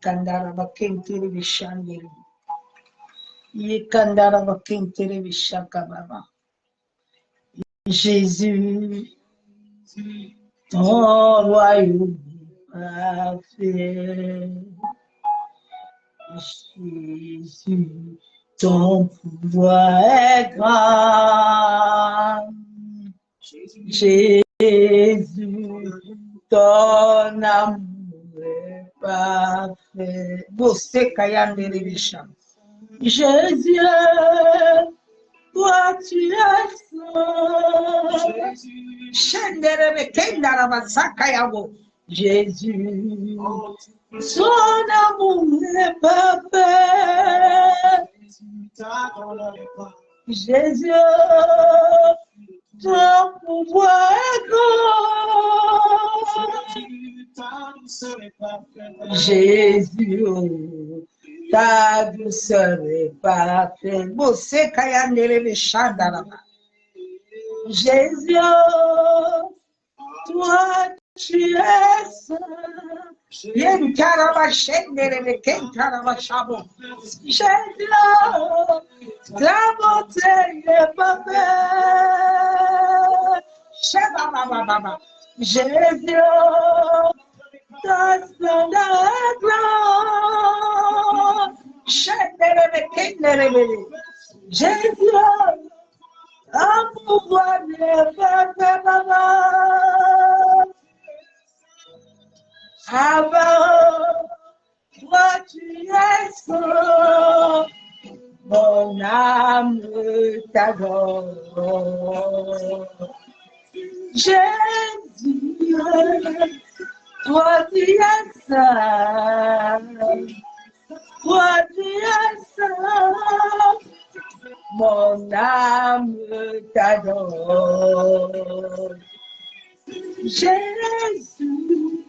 Kandara bakentiri bishandiri. Ye kandara bakentiri bishaka baba. Jésus, ton royaume parfait. Jésus, ton pouvoir est grand. Jésus, ton amour est parfait. Bosse kayandere bisham. Jésus, toi tu es saint. Shendere bekendara basakayabo. Jésus, son amour est parfait. Jésus, ton pouvoir est grand. Jésus, ta douceur est parfaite. Bosse kayandere bishanda. Jésus, toi tu es saint. Yen karabashendere beken karabashabo. Jésus, ta beauté est parfaite. Sheba baba baba. Jésus, ta splendeur est grande. Shendere beken nerebele. Jésus, un pouvoir est parfait baba. Avant, toi tu es saint, mon âme t'adore. Jésus, toi tu es saint, toi tu es saint, mon âme t'adore. Jésus,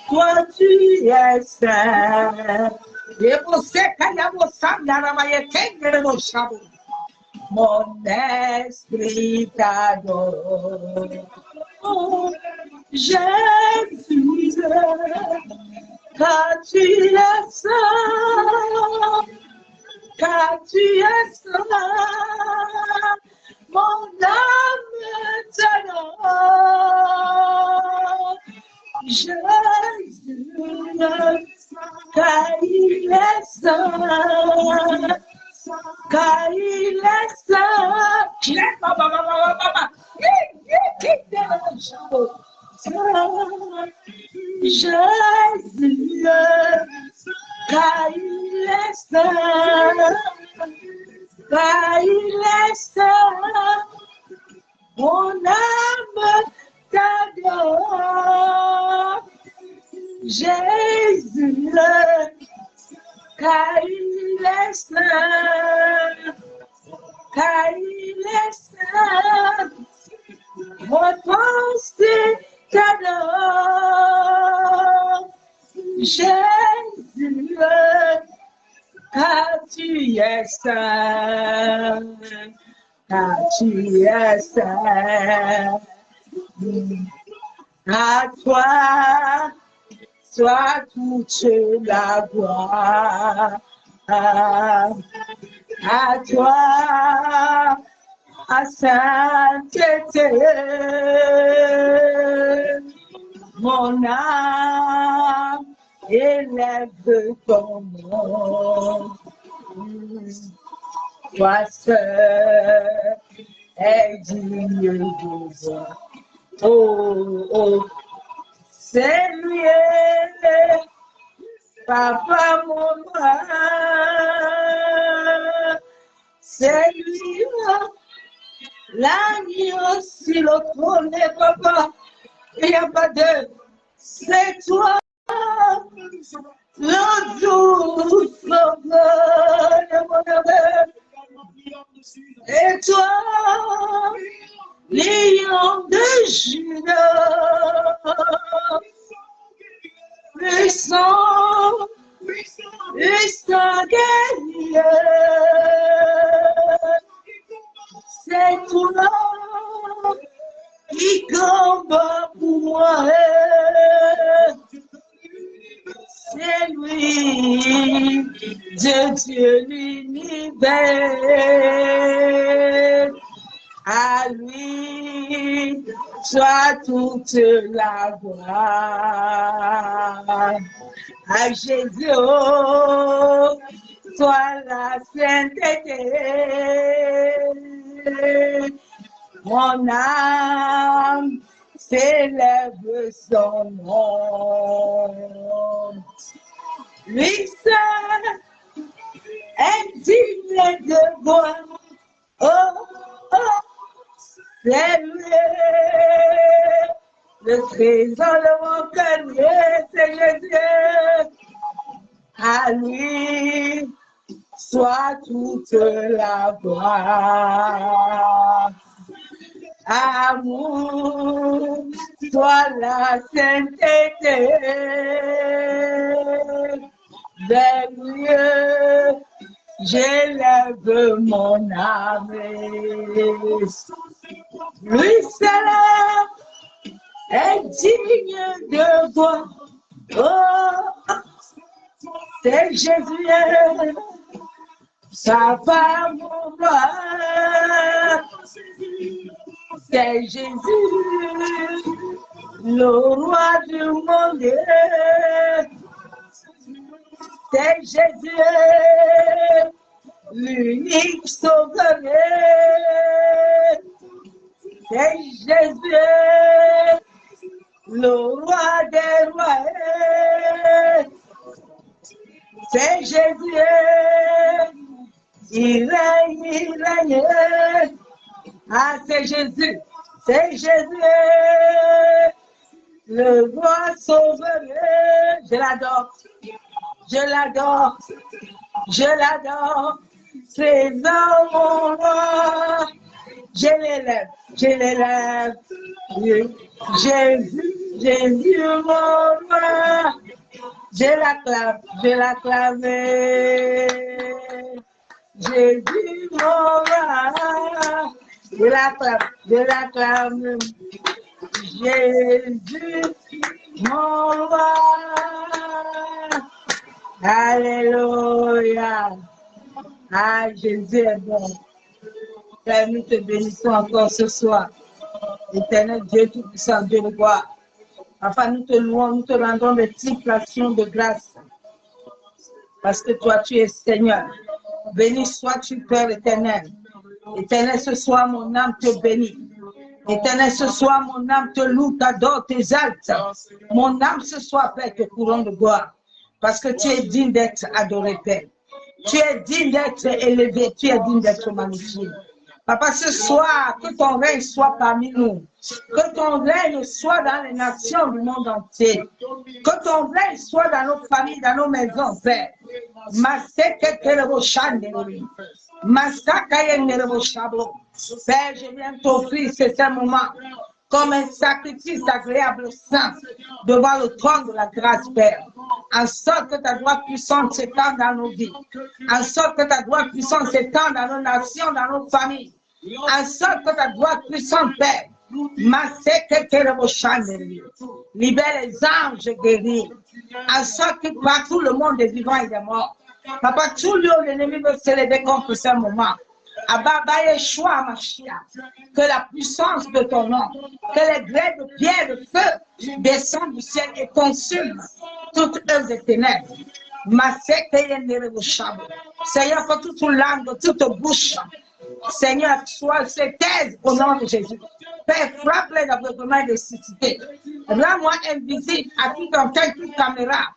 toi tu es saint. Mon esprit t'adore. Oh, Jésus, car tu es saint, car tu es saint, mon âme t'adore. Jésus, car il est saint, car il est saint. Jésus, car il est saint, car il est saint. Mon âme t'adore, Jésus, car il est saint, car il est saint. Mon pensée t'adore, Jésus, car tu es saint, car tu es saint. À toi soit toute la gloire, à toi, à sainteté. Mon âme élève ton nom. Toi seul est digne de voir. Oh, oh, c'est lui, Papa mon roi. C'est lui, l'agneau sur le trône, papa. Il n'y a pas de, c'est toi, le douce sauveur de mon âme. Et toi, lion de Juda, puissant, puissant guerrier, c'est toi qui combat pour moi. C'est lui, de Dieu l'univers. À lui soit toute la gloire. À Jésus, oh, soit la sainteté. Mon âme s'élève son nom. Lui seul est digne de gloire. Oh, oh, c'est lui, le trésor de mon cœur, c'est Jésus. À lui soit toute la gloire. Amour, soit la sainteté. Vers Dieu, j'élève mon âme. Lui seul est digne de gloire. Oh, c'est Jésus, sa femme mon roi. C'est Jésus, le roi du monde. C'est Jésus, l'unique sauveur. C'est Jésus, le roi des rois. C'est Jésus, il règne, il règne. Ah, c'est Jésus, le roi sauveur. Je l'adore, je l'adore, je l'adore. C'est dans mon roi. Je l'élève, je l'élève. Jésus, Jésus, mon roi. Je l'acclame, je l'acclame. Jésus, mon roi. Je l'acclame, Jésus, mon roi. Alléluia. Ah, Jésus est bon. Père, nous te bénissons encore ce soir. Éternel Dieu Tout-Puissant, Dieu de gloire. Enfin, nous te louons, nous te rendons des tribulations de grâce. Parce que toi, tu es Seigneur. Béni sois-tu, Père éternel. Éternel, ce soir, mon âme te bénit. Éternel, ce soir, mon âme te loue, t'adore, t'exalte. Mon âme, ce soir, Père, te couronne de gloire. Parce que tu es digne d'être adoré, Père. Tu es digne d'être élevé, tu es digne d'être magnifié. Papa, ce soir, que ton règne soit parmi nous. Que ton règne soit dans les nations du monde entier. Que ton règne soit dans nos familles, dans nos maisons, Père. Père, je viens t'offrir ce moment comme un sacrifice agréable au sein devant le trône de la grâce, Père. En sorte que ta gloire puissante s'étende dans nos vies. En sorte que ta gloire puissante s'étende dans nos nations, dans nos familles. En sorte que ta gloire puissante, Père, libère les anges guéris. En sorte que partout le monde est vivant et des morts. Papa, tout lieu où l'ennemi veut s'élever contre ce moment. Ababa Yeshua Mashiach, que la puissance de ton nom, que les grès de pierre de feu descendent du ciel et consument toutes œuvres des ténèbres. Seigneur, que toute langue, toute bouche, Seigneur, soit se taise au nom de Jésus. Père, frappe les aveuglements et les cécités. Rends-moi invisible à tout antenne, toute caméra.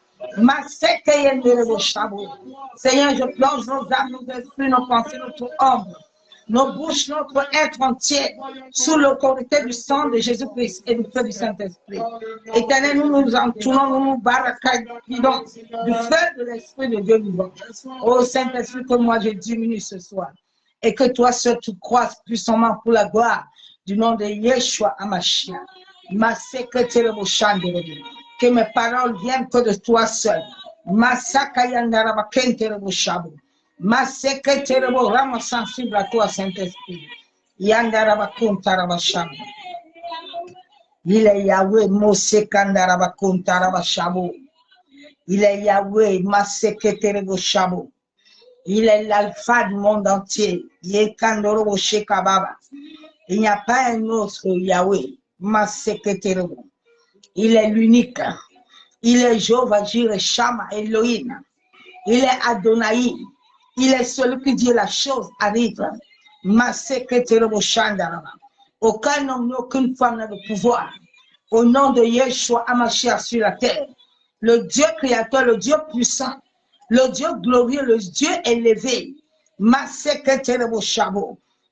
Seigneur, je plonge nos âmes, nos esprits, nos pensées, notre ombre, nos bouches, notre être entier sous l'autorité du sang de Jésus-Christ et du feu du Saint-Esprit. Éternel, nous nous entourons, nous nous barricadons du feu de l'Esprit de Dieu vivant. Ô Saint-Esprit, que moi je diminue ce soir et que toi seul tu croisses puissamment pour la gloire du nom de Yeshua Hamashiach. Que mes paroles viennent que de toi seul. Rends-moi sensible à toi, Saint-Esprit. Il est Yahweh, il est Yahweh, il est l'alpha du monde entier. Il n'y a pas un autre Yahweh. Il est l'unique. Il est Jéhovah Jireh, Shama, Elohim. Il est Adonai. Il est celui qui dit la chose arrive. Aucun homme, aucune femme n'a de pouvoir. Au nom de Yeshua Hamashiach sur la terre, le Dieu créateur, le Dieu puissant, le Dieu glorieux, le Dieu élevé.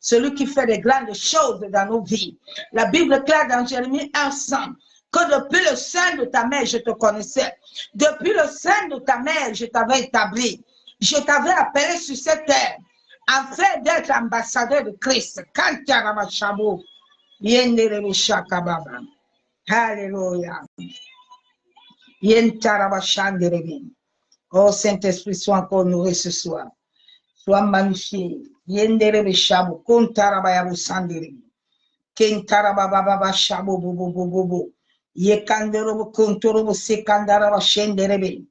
Celui qui fait des grandes choses dans nos vies. La Bible claire dans Jérémie 1:5 que depuis le sein de ta mère, je te connaissais. Depuis le sein de ta mère, je t'avais établi. Je t'avais appelé sur cette terre afin d'être ambassadeur de Christ. Alléluia. Oh Saint-Esprit, sois encore nourri ce soir. Sois magnifié. Yenderebe shabu, kontarabayabu sandiri. Kentarabababa shabu, bobo. Yekanderobo, kontorobo, sekandaraba, shenderebe.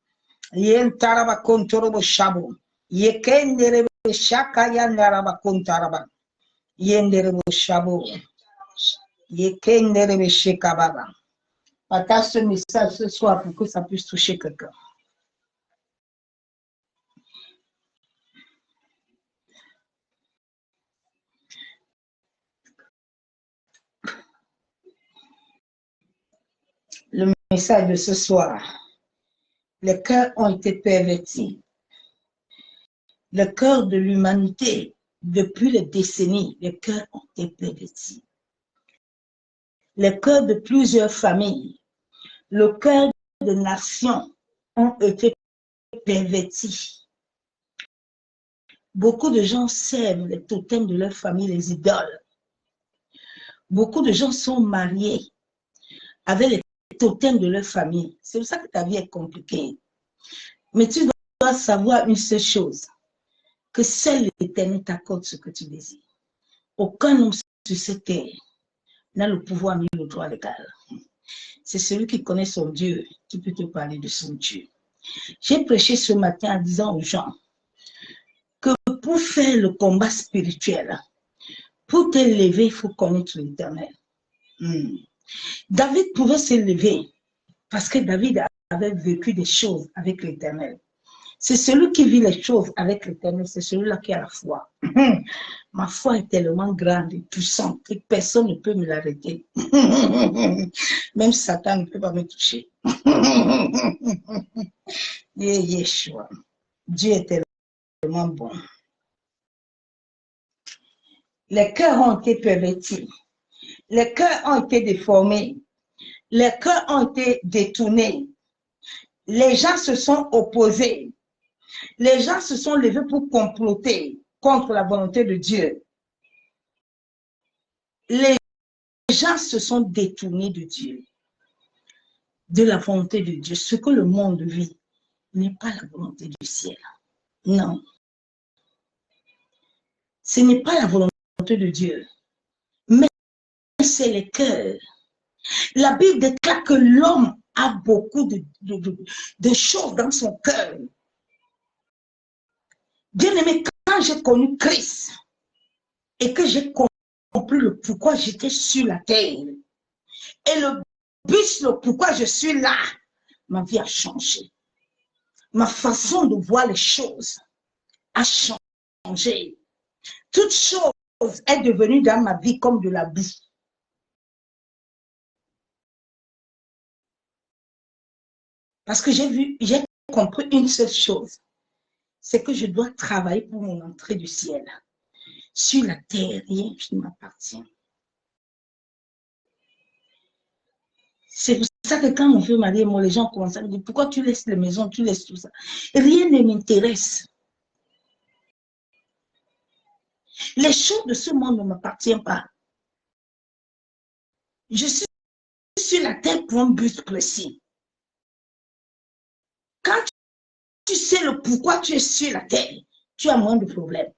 Yentaraba, kontorobo, shabu. Yekenderebe, shaka, yandaraba, kontaraba. Yenderebo, shabu. Yekenderebe, shekababa. Partage ce message ce soir pour que ça puisse toucher quelqu'un. Le message de ce soir. Les cœurs ont été pervertis. Le cœur de l'humanité, depuis les décennies, les cœurs ont été pervertis. Les cœurs de plusieurs familles, le cœur de nations ont été pervertis. Beaucoup de gens servent les totems de leur famille, les idoles. Beaucoup de gens sont mariés avec les totems de leur famille. C'est pour ça que ta vie est compliquée. Mais tu dois savoir une seule chose, que seul l'Éternel t'accorde ce que tu désires. Aucun homme sur cette terre n'a le pouvoir ni le droit légal. C'est celui qui connaît son Dieu qui peut te parler de son Dieu. J'ai prêché ce matin en disant aux gens que pour faire le combat spirituel, pour t'élever, il faut connaître l'Éternel. David pouvait s'élever parce que David avait vécu des choses avec l'Éternel. C'est celui qui vit les choses avec l'Éternel, c'est celui-là qui a la foi. Ma foi est tellement grande et puissante que personne ne peut me l'arrêter. Même Satan ne peut pas me toucher. Yeshua. Dieu est vraiment bon. Les cœurs ont été pervertis. Les cœurs ont été déformés. Les cœurs ont été détournés. Les gens se sont opposés. Les gens se sont levés pour comploter contre la volonté de Dieu. Les gens se sont détournés de Dieu, de la volonté de Dieu. Ce que le monde vit n'est pas la volonté du ciel. Non. Ce n'est pas la volonté de Dieu, mais c'est le cœur. La Bible déclare que l'homme a beaucoup de choses dans son cœur. Bien aimé, quand j'ai connu Christ et que j'ai compris le pourquoi j'étais sur la terre et le but, le pourquoi je suis là, ma vie a changé. Ma façon de voir les choses a changé. Toute chose est devenue dans ma vie comme de la boue. Parce que j'ai compris une seule chose, c'est que je dois travailler pour mon entrée du ciel. Sur la terre, rien ne m'appartient. C'est pour ça que quand on veut marier, moi, les gens commencent à me dire, pourquoi tu laisses les maisons, tu laisses tout ça? Rien ne m'intéresse. Les choses de ce monde ne m'appartiennent pas. Je suis sur la terre pour un but précis. Quand tu sais le pourquoi tu es sur la terre, tu as moins de problèmes.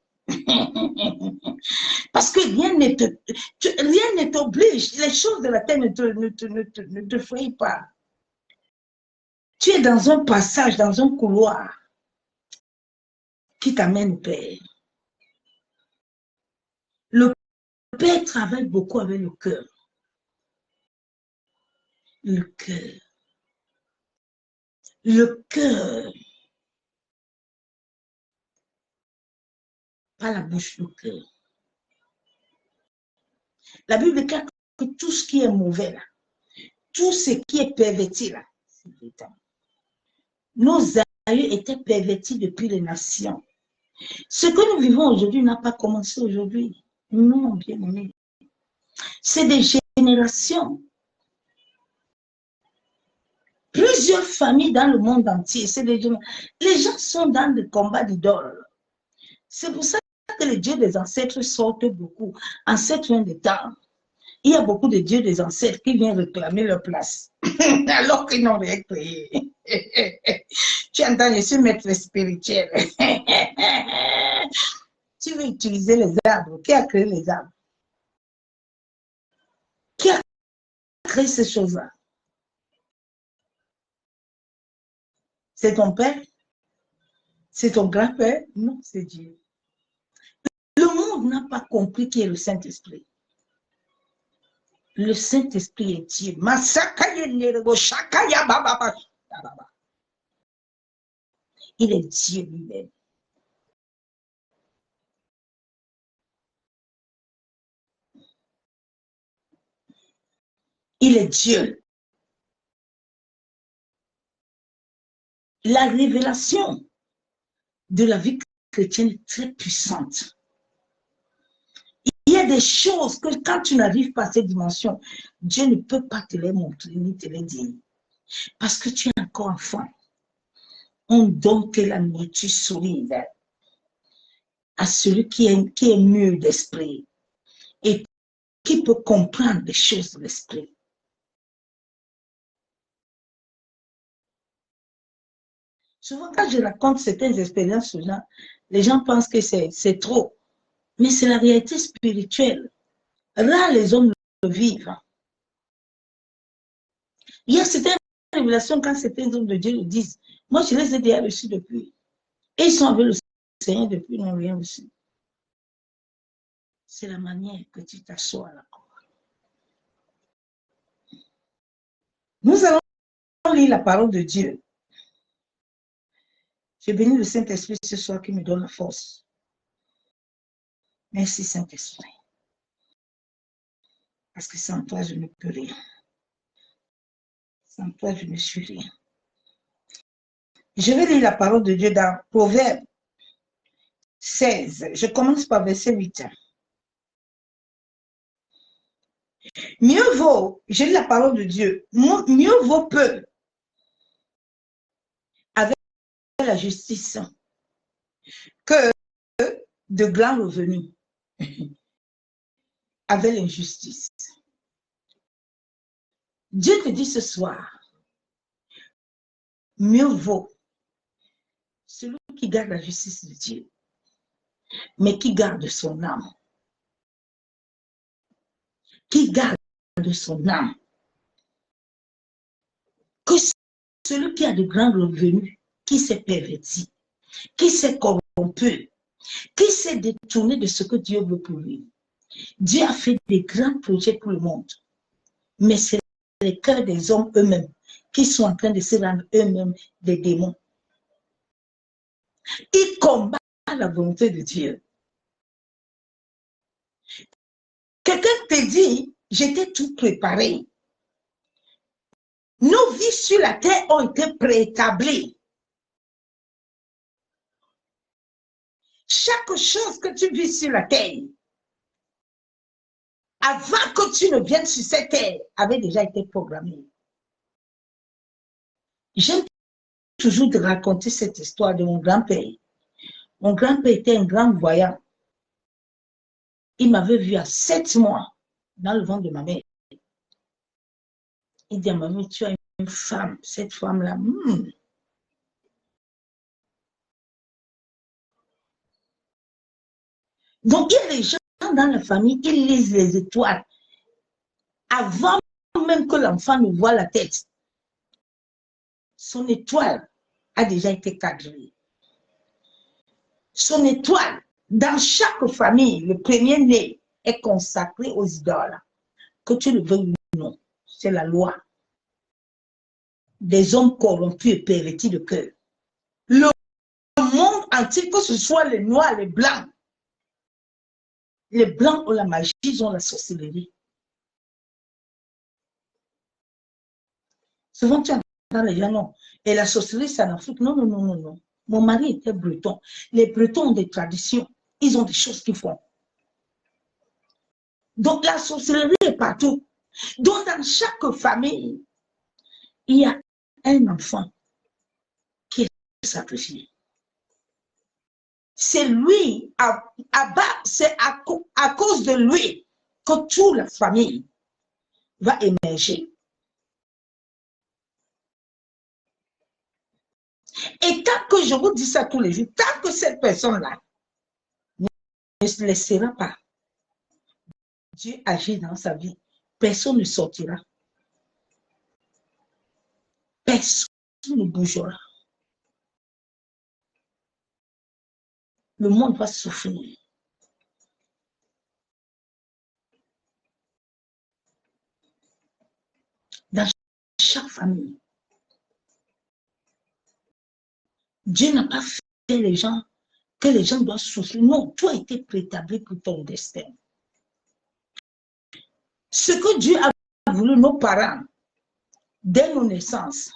Parce que rien ne t'oblige. Les choses de la terre ne te frayent pas. Tu es dans un passage, dans un couloir qui t'amène au Père. Le Père travaille beaucoup avec le cœur. Le cœur. Le cœur. Pas la bouche, le cœur. La Bible déclare que tout ce qui est mauvais là, tout ce qui est perverti là, c'est étonnant. Nos aïeux étaient pervertis depuis les nations. Ce que nous vivons aujourd'hui n'a pas commencé aujourd'hui. Non, bien aimé. C'est des générations. Plusieurs familles dans le monde entier. Les gens sont dans des combats d'idoles. C'est pour ça que les dieux des ancêtres sortent beaucoup. En cette fin de temps, il y a beaucoup de dieux des ancêtres qui viennent réclamer leur place. Alors qu'ils n'ont rien créé. Tu entends, je suis maître spirituel. Tu veux utiliser les arbres. Qui a créé les arbres? Qui a créé ces choses-là? C'est ton père? C'est ton grand-père? Non, c'est Dieu. Le monde n'a pas compris qui est le Saint-Esprit. Le Saint-Esprit est Dieu. Il est Dieu lui-même. Il est Dieu. La révélation de la vie chrétienne est très puissante. Il y a des choses que quand tu n'arrives pas à cette dimension, Dieu ne peut pas te les montrer ni te les dire. Parce que tu es encore enfant. On donne que la nourriture solide à celui qui est mûr d'esprit et qui peut comprendre les choses de l'esprit. Souvent, quand je raconte certaines expériences aux gens, les gens pensent que c'est trop. Mais c'est la réalité spirituelle. Là, les hommes le vivent. Il y a certaines révélations quand certains hommes de Dieu le disent. Moi, je les ai déjà reçus depuis. Et ils sont avec le Seigneur depuis, ils n'ont rien reçu. C'est la manière que tu t'assois à la croix. Nous allons lire la parole de Dieu. Je bénis le Saint-Esprit ce soir qui me donne la force. Merci Saint-Esprit. Parce que sans toi, je ne peux rien. Sans toi, je ne suis rien. Je vais lire la parole de Dieu dans Proverbe, 16. Je commence par verset 8. Mieux vaut, j'ai lu la parole de Dieu, mieux vaut peu avec la justice que de grands revenus avec l'injustice. Dieu te dit ce soir, mieux vaut celui qui garde la justice de Dieu, mais qui garde son âme. Qui garde son âme. Que celui qui a de grands revenus, qui s'est perverti, qui s'est corrompu, qui s'est détourné de ce que Dieu veut pour lui. Dieu a fait des grands projets pour le monde, mais c'est les cœurs des hommes eux-mêmes qui sont en train de se rendre eux-mêmes des démons. Ils combattent la volonté de Dieu. Quelqu'un te dit, j'étais tout préparé. Nos vies sur la terre ont été préétablies. Chaque chose que tu vis sur la terre, avant que tu ne viennes sur cette terre, avait déjà été programmée. J'aime toujours te raconter cette histoire de mon grand-père. Mon grand-père était un grand voyant. Il m'avait vu à 7 mois dans le ventre de ma mère. Il dit à ma mère, tu as une femme, cette femme-là. Donc, il y a des gens dans la famille, ils lisent les étoiles. Avant même que l'enfant ne voit la tête, son étoile a déjà été cadrée. Son étoile, dans chaque famille, le premier-né est consacré aux idoles. Que tu le veuilles ou non, c'est la loi. Des hommes corrompus et pervertis de cœur. Le monde entier, que ce soit les noirs, les blancs ont la magie, ils ont la sorcellerie. Souvent, tu entends les gens, non. Et la sorcellerie, c'est en Afrique. Non, non, non, non, non. Mon mari était breton. Les Bretons ont des traditions. Ils ont des choses qu'ils font. Donc, la sorcellerie est partout. Donc, dans chaque famille, il y a un enfant qui est sacrifié. C'est lui, c'est à cause de lui que toute la famille va émerger. Et tant que je vous dis ça tous les jours, tant que cette personne-là ne se laissera pas Dieu agir dans sa vie, personne ne sortira. Personne ne bougera. Le monde va souffrir. Dans chaque famille, Dieu n'a pas fait les gens que les gens doivent souffrir. Non, tout a été préétabli pour ton destin. Ce que Dieu a voulu, nos parents, dès nos naissances,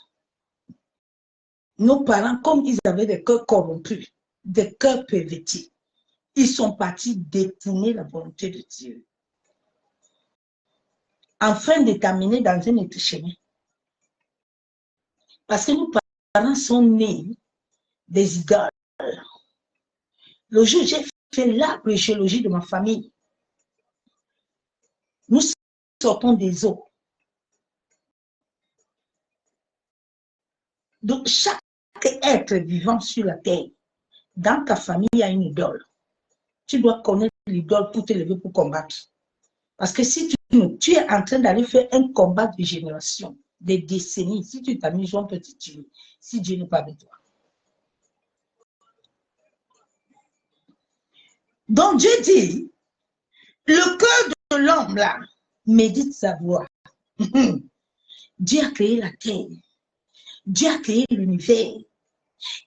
nos parents, comme ils avaient des cœurs corrompus, des cœurs pervertis, ils sont partis détourner la volonté de Dieu, afin de t'amener dans un autre chemin. Parce que nos parents sont nés des idoles. Le jour où j'ai fait l'arbre de géologie de ma famille, nous sortons des eaux. Donc, chaque être vivant sur la terre, dans ta famille, il y a une idole. Tu dois connaître l'idole pour te lever, pour combattre. Parce que si tu es en train d'aller faire un combat de génération, des décennies, si tu t'amuses, on peut te tuer, si Dieu n'est pas avec toi. Donc Dieu dit, le cœur de l'homme là, médite sa voix. Dieu a créé la terre. Dieu a créé l'univers.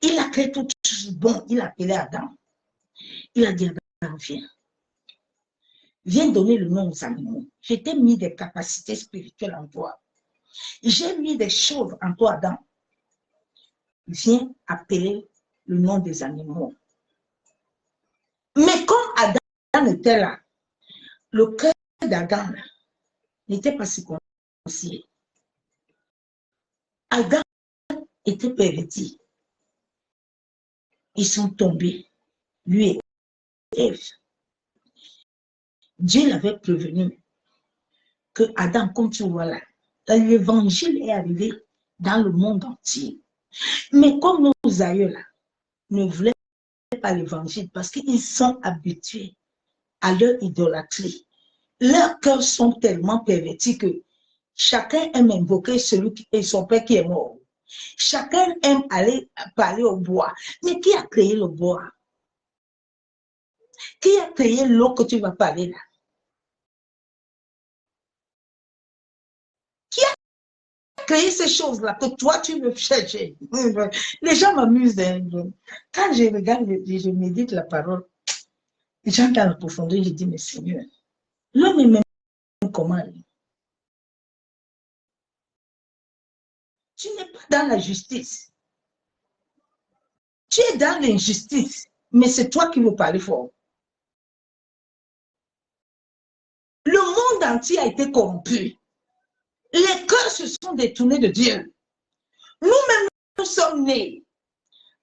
Il a créé tout bon. Il a appelé Adam. Il a dit, Adam, viens. Viens donner le nom aux animaux. Je t'ai mis des capacités spirituelles en toi. J'ai mis des choses en toi, Adam. Viens appeler le nom des animaux. Mais comme Adam était là, le cœur d'Adam n'était pas circoncis. Adam était perverti. Ils sont tombés, lui et Ève. Dieu l'avait prévenu que Adam, comme tu vois là, l'évangile est arrivé dans le monde entier. Mais comme nos aïeux là ne voulaient pas l'évangile parce qu'ils sont habitués à leur idolâtrie, leurs cœurs sont tellement pervertis que chacun aime invoquer celui qui est son père qui est mort. Chacun aime aller parler au bois. Mais qui a créé le bois? Qui a créé l'eau que tu vas parler là? Qui a créé ces choses-là que toi tu veux chercher? Les gens m'amusent. Hein. Quand je regarde, je médite la parole, j'entre dans la profondeur, je dis, mais Seigneur, l'homme est même comment? Tu n'es pas dans la justice. Tu es dans l'injustice, mais c'est toi qui veux parler fort. Le monde entier a été corrompu. Les cœurs se sont détournés de Dieu. Nous-mêmes, nous sommes nés.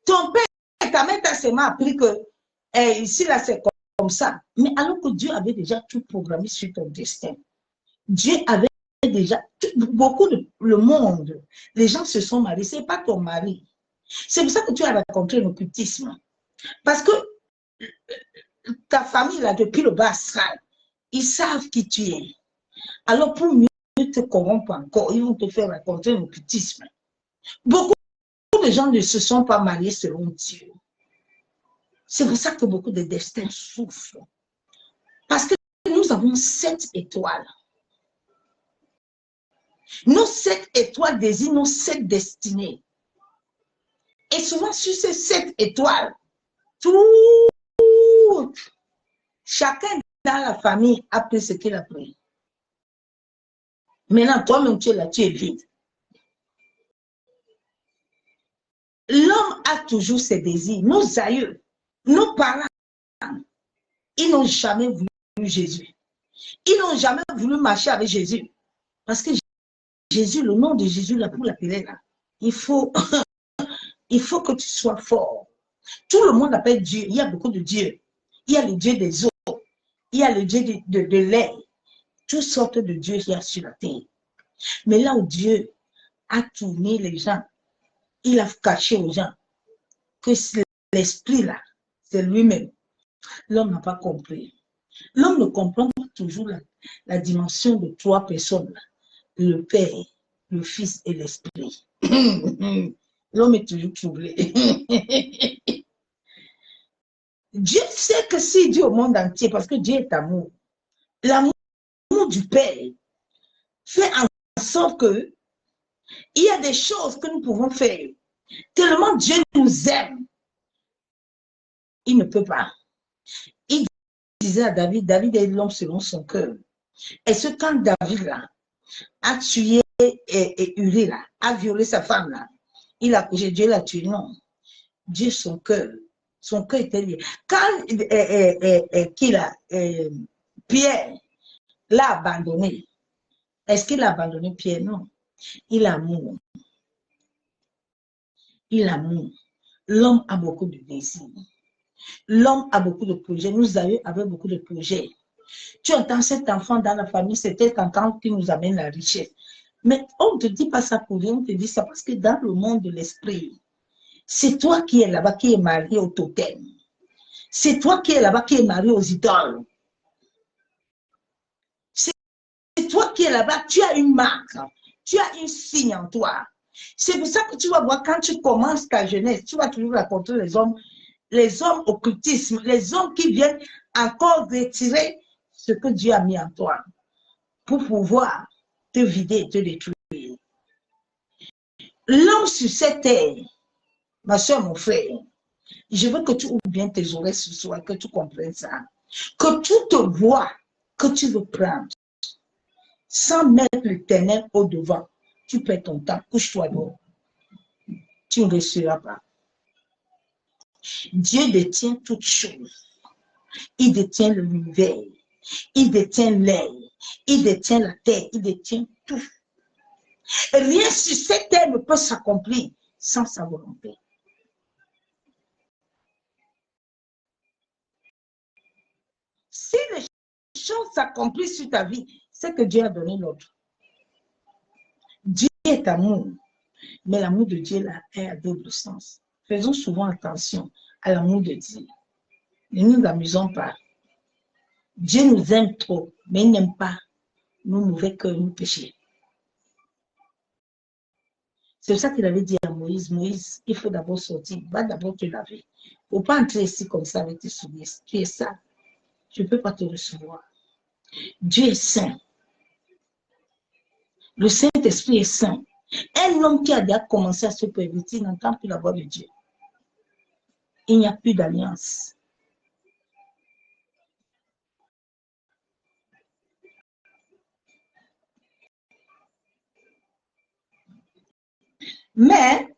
Ton père et ta mère t'a seulement appris que ici, là, c'est comme ça. Mais alors que Dieu avait déjà tout programmé sur ton destin. Dieu avait déjà, beaucoup de le monde, les gens se sont mariés. Ce n'est pas ton mari. C'est pour ça que tu as rencontré l'occultisme. Parce que ta famille, là, depuis le bas astral, ils savent qui tu es. Alors, pour mieux te corrompre encore, ils vont te faire raconter l'occultisme. Beaucoup de gens ne se sont pas mariés selon Dieu. C'est pour ça que beaucoup de destins souffrent. Parce que nous avons 7 étoiles. Nos 7 étoiles désignent nos 7 destinées. Et souvent, sur ces 7 étoiles, chacun dans la famille a pris ce qu'il a pris. Maintenant, toi-même, tu es là, tu es vide. L'homme a toujours ses désirs. Nos aïeux, nos parents, ils n'ont jamais voulu Jésus. Ils n'ont jamais voulu marcher avec Jésus. Parce que Jésus, le nom de Jésus, là, pour l'appeler là, il faut que tu sois fort. Tout le monde appelle Dieu. Il y a beaucoup de dieux. Il y a le Dieu des eaux. Il y a le Dieu de l'air. Toutes sortes de dieux qu'il y a sur la terre. Mais là où Dieu a tourné les gens, il a caché aux gens que l'esprit là, c'est lui-même. L'homme n'a pas compris. L'homme ne comprend pas toujours la dimension de 3 personnes là. Le Père, le Fils et l'Esprit. L'homme est toujours troublé. Dieu sait que si Dieu au monde entier, parce que Dieu est amour, l'amour du Père fait en sorte que il y a des choses que nous pouvons faire. Tellement Dieu nous aime, il ne peut pas. Il disait à David, David est l'homme selon son cœur. Est-ce que quand David là, a tué et Uri là, a violé sa femme là, il a couché, Dieu l'a tué? Non. Dieu, son cœur était lié. Quand Pierre l'a abandonné, est-ce qu'il a abandonné Pierre? Non. Il a amour. Il a amour. L'homme a beaucoup de désirs. L'homme a beaucoup de projets. Nous avons beaucoup de projets. Tu entends cet enfant dans la famille, c'était quelqu'un qui nous amène la richesse. Mais on ne te dit pas ça pour rien, on te dit ça parce que dans le monde de l'esprit, c'est toi qui es là-bas, qui est marié au totem. C'est toi qui es là-bas, qui est marié aux idoles. C'est toi qui es là-bas, tu as une marque, tu as un signe en toi. C'est pour ça que tu vas voir, quand tu commences ta jeunesse, tu vas toujours raconter les hommes occultisme, les hommes qui viennent encore retirer ce que Dieu a mis en toi pour pouvoir te vider, te détruire. L'homme sur cette terre, ma soeur, mon frère, je veux que tu ouvres bien tes oreilles ce soir, que tu comprennes ça. Que tout voie que tu veux prendre, sans mettre l'Éternel au devant, tu perds ton temps, couche-toi dehors. Tu ne réussiras pas. Dieu détient toutes choses. Il détient l'univers. Il détient l'air. Il détient la terre. Il détient tout. Rien sur cette terre ne peut s'accomplir sans sa volonté. Si les choses s'accomplissent sur ta vie, c'est que Dieu a donné l'ordre. Dieu est amour, mais l'amour de Dieu là, est à double sens. Faisons souvent attention à l'amour de Dieu. Ne nous amusons pas. Dieu nous aime trop, mais il n'aime pas nos mauvais cœurs, nos péchés. C'est ça qu'il avait dit à Moïse. Moïse, il faut d'abord sortir, va d'abord te laver. Il ne faut pas entrer ici comme ça avec tes souliers. Tu es sale. Je ne peux pas te recevoir. Dieu est saint. Le Saint-Esprit est saint. Un homme qui a déjà commencé à se pervertir n'entend plus la voix de Dieu. Il n'y a plus d'alliance. Mais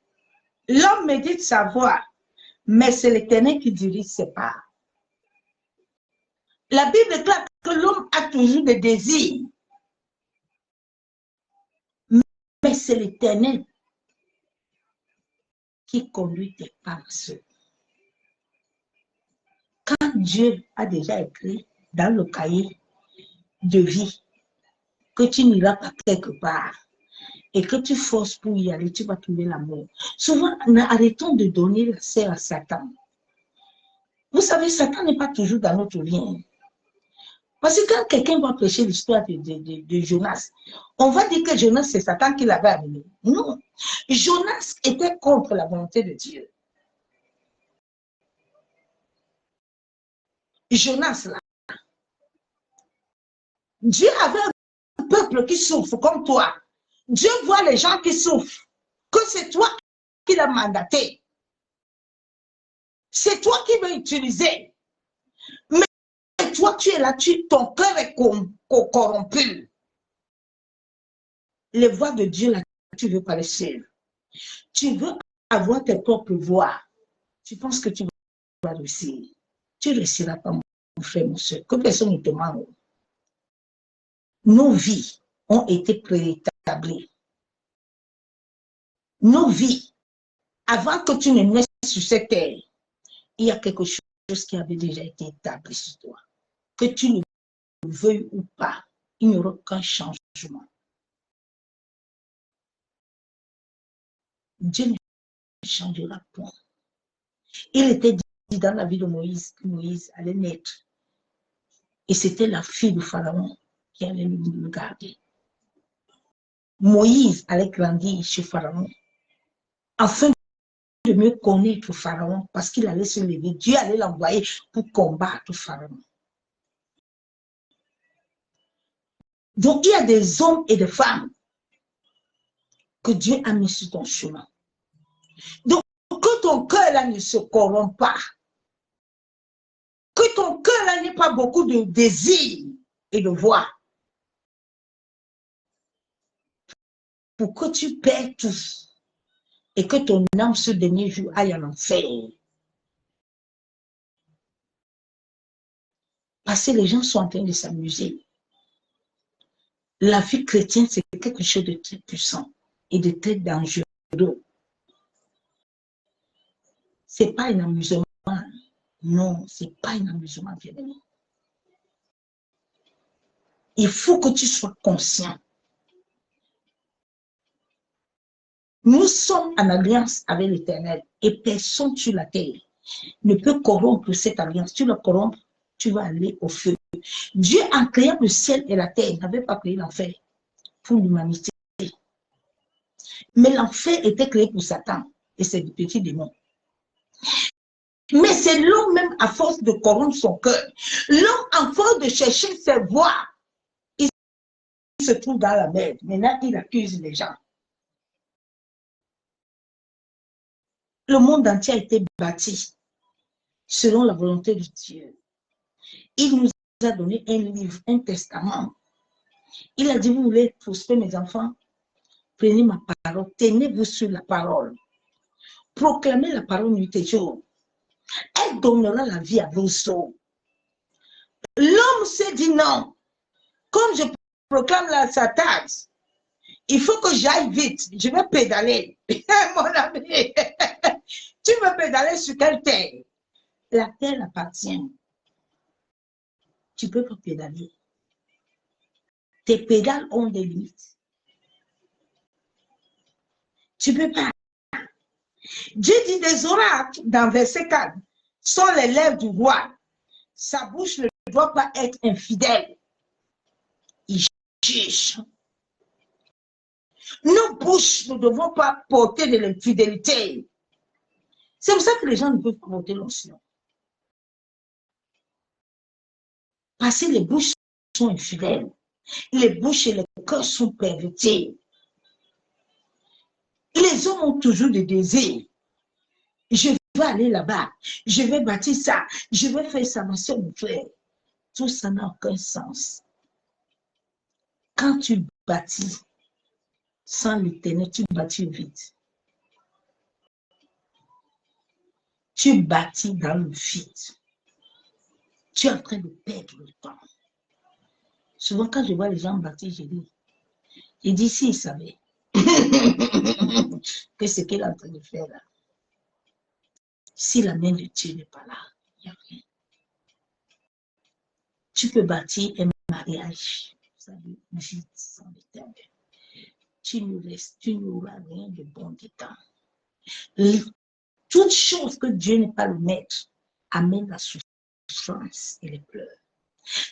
l'homme médite sa voix, mais c'est l'Éternel qui dirige ses pas. La Bible déclare que l'homme a toujours des désirs, mais c'est l'Éternel qui conduit tes pas. Quand Dieu a déjà écrit dans le cahier de vie que tu n'iras pas quelque part et que tu forces pour y aller, tu vas trouver l'amour. Souvent, arrêtons de donner l'accès à Satan. Vous savez, Satan n'est pas toujours dans notre vie. Parce que quand quelqu'un va prêcher l'histoire de Jonas, on va dire que Jonas, c'est Satan qui l'avait amené. Non. Jonas était contre la volonté de Dieu. Jonas, là, Dieu avait un peuple qui souffre comme toi. Dieu voit les gens qui souffrent, que c'est toi qui l'as mandaté. C'est toi qui veux utiliser. Mais toi, tu es là, ton cœur est corrompu. Les voix de Dieu, là, tu veux pas les suivre. Tu veux avoir tes propres voix. Tu penses que tu vas réussir. Tu ne réussiras pas, mon frère, mon soeur. Que personne ne te ment. Nos vies ont été préétablies. Nos vies, avant que tu ne naisses sur cette terre, il y a quelque chose qui avait déjà été établi sur toi. Que tu le veuilles ou pas, il n'y aura aucun changement. Dieu ne changera point. Il était dit dans la vie de Moïse que Moïse allait naître. Et c'était la fille de Pharaon qui allait le garder. Moïse allait grandir chez Pharaon afin de mieux connaître Pharaon parce qu'il allait se lever. Dieu allait l'envoyer pour combattre Pharaon. Donc, il y a des hommes et des femmes que Dieu a mis sur ton chemin. Donc, que ton cœur là ne se corrompt pas. Que ton cœur là n'ait pas beaucoup de désir et de voix. Pour que tu perds tout et que ton âme ce dernier jour aille en enfer. Parce que les gens sont en train de s'amuser. La vie chrétienne, c'est quelque chose de très puissant et de très dangereux. Ce n'est pas un amusement. Non, ce n'est pas un amusement, bien aimé. Il faut que tu sois conscient. Nous sommes en alliance avec l'Éternel et personne sur la terre ne peut corrompre cette alliance. Tu le corrompes, tu vas aller au feu. Dieu, en créant le ciel et la terre, n'avait pas créé l'enfer pour l'humanité. Mais l'enfer était créé pour Satan et ses petits démons. Mais c'est l'homme même à force de corrompre son cœur. L'homme à force de chercher ses voies, il se trouve dans la merde. Maintenant, il accuse les gens. Le monde entier a été bâti selon la volonté de Dieu. Il nous a donné un livre, un testament. Il a dit, vous voulez prospérer mes enfants, prenez ma parole, tenez-vous sur la parole. Proclamez la parole nuit et jour. Elle donnera la vie à vos souls. L'homme s'est dit non. Comme je proclame la taxe, il faut que j'aille vite. Je vais pédaler. Mon ami, tu veux pédaler sur quelle terre? La terre appartient. Tu ne peux pas pédaler. Tes pédales ont des limites. Tu ne peux pas. Dieu dit des oracles dans verset 4 sont les lèvres du roi. Sa bouche ne doit pas être infidèle. Il juge. Nos bouches ne devront pas porter de l'infidélité. C'est pour ça que les gens ne peuvent pas porter l'onction. Parce que les bouches sont infidèles. Les bouches et les cœurs sont pervertis. Les hommes ont toujours des désirs. Je vais aller là-bas. Je vais bâtir ça. Je vais faire ça, ma soeur, mon frère. Tout ça n'a aucun sens. Quand tu bâtis sans l'Éternel, tu bâtis vite. Tu bâtis dans le vide. Tu es en train de perdre le temps. Souvent, quand je vois les gens bâtir, je dis s'ils savaient que ce qu'il est en train de faire là, si la main de Dieu n'est pas là, il n'y a rien. Tu peux bâtir un mariage, vous savez, vite, sans l'Éternel. Tu n'auras rien de bon dedans. Toute chose que Dieu n'est pas le maître amène la souffrance et les pleurs.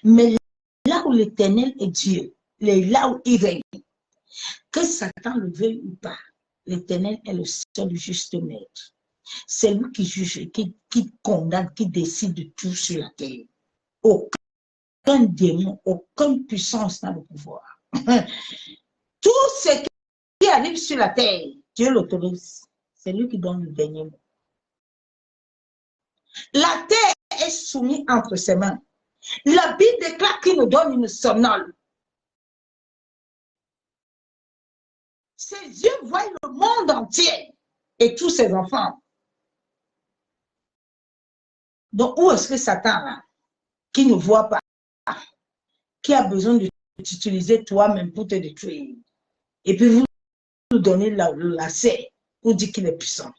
Mais là où l'Éternel est Dieu, là où il règne, que Satan le veuille ou pas, l'Éternel est le seul juste maître. C'est lui qui juge, qui condamne, qui décide de tout sur la terre. Aucun démon, aucune puissance n'a le pouvoir. Tout ce qui arrive sur la terre, Dieu l'autorise. C'est lui qui donne le dernier mot. La terre est soumise entre ses mains. La Bible déclare qu'il nous donne une somnole. Ses yeux voient le monde entier et tous ses enfants. Donc, où est-ce que Satan, là, qui ne voit pas, qui a besoin de t'utiliser toi-même pour te détruire, et puis vous nous donnez le lacet pour dire qu'il est puissant?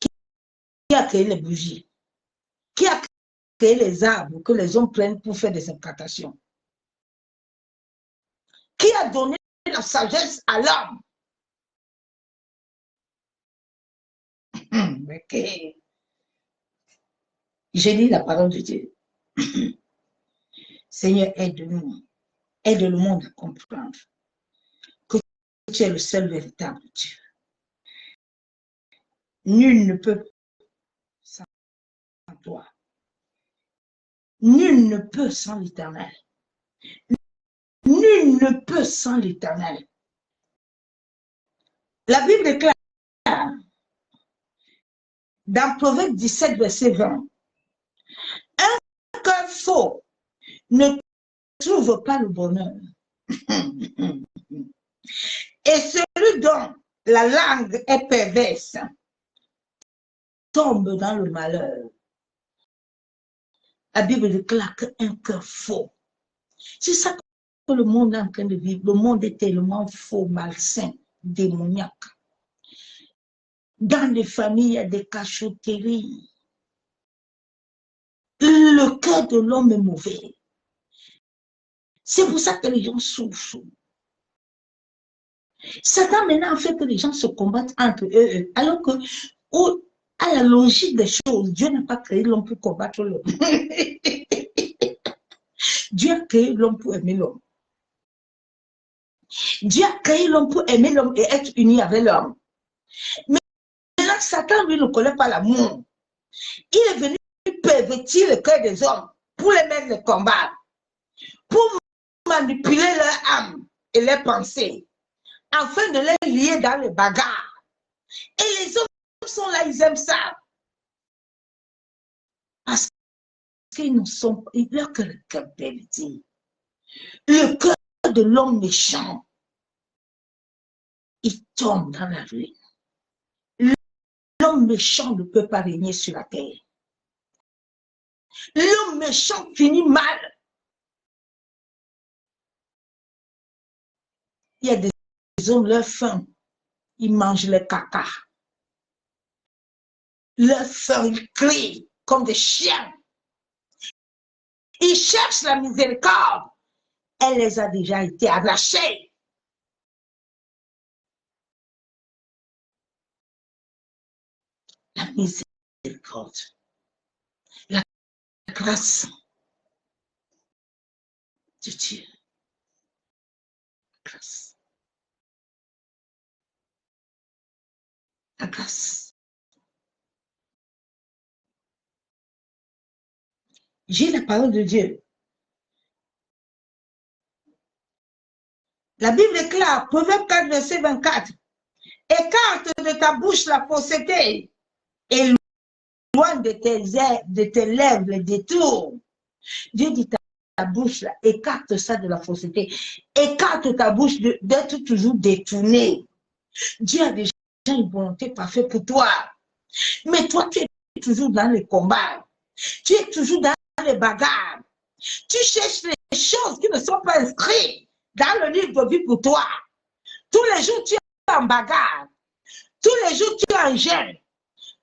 Qui a créé les bougies? Qui a créé les arbres que les hommes prennent pour faire des incantations? Qui a donné la sagesse à l'homme? Okay. J'ai lu la parole de Dieu. Seigneur, aide-nous. Aide le monde à comprendre que tu es le seul véritable Dieu. Nul ne peut sans toi. Nul ne peut sans l'Éternel. Nul ne peut sans l'Éternel. La Bible déclare dans Proverbe 17, verset 20, un cœur faux ne trouve pas le bonheur. Et celui dont la langue est perverse tombe dans le malheur. La Bible déclare qu'un cœur faux. C'est ça que le monde est en train de vivre. Le monde est tellement faux, malsain, démoniaque. Dans les familles, il y a des cachotteries. Le cœur de l'homme est mauvais. C'est pour ça que les gens souffrent. Satan maintenant a fait que les gens se combattent entre eux, alors que, à la logique des choses, Dieu n'a pas créé l'homme pour combattre l'homme. Dieu a créé l'homme pour aimer l'homme. Dieu a créé l'homme pour aimer l'homme et être uni avec l'homme. Mais maintenant, Satan, lui, ne connaît pas l'amour. Il est venu pervertir le cœur des hommes pour les mettre le combat, pour manipuler leur âme et leurs pensées, afin de les lier dans les bagarres. Et les hommes sont là, ils aiment ça. Parce qu'ils ne sont pas, leur cœur est perverti. Le cœur de l'homme méchant, il tombe dans la ruine. L'homme méchant ne peut pas régner sur la terre. Le méchant finit mal. Il y a des hommes, leur faim, ils mangent le caca. Leur faim, ils crient comme des chiens. Ils cherchent la miséricorde. Elle les a déjà été arrachée. La miséricorde, la grâce de Dieu. La grâce. La grâce. J'ai la parole de Dieu. La Bible est claire, Proverbe 4, verset 24. Écarte de ta bouche la fausseté et loin de tes lèvres les détours. Dieu dit ta bouche, là, écarte ça de la fausseté. Écarte ta bouche d'être toujours détourné. Dieu a déjà une volonté parfaite pour toi. Mais toi, tu es toujours dans les combats. Tu es toujours dans les bagarres. Tu cherches les choses qui ne sont pas inscrites dans le livre de vie pour toi. Tous les jours, tu es en bagarre. Tous les jours, tu es en jeûne.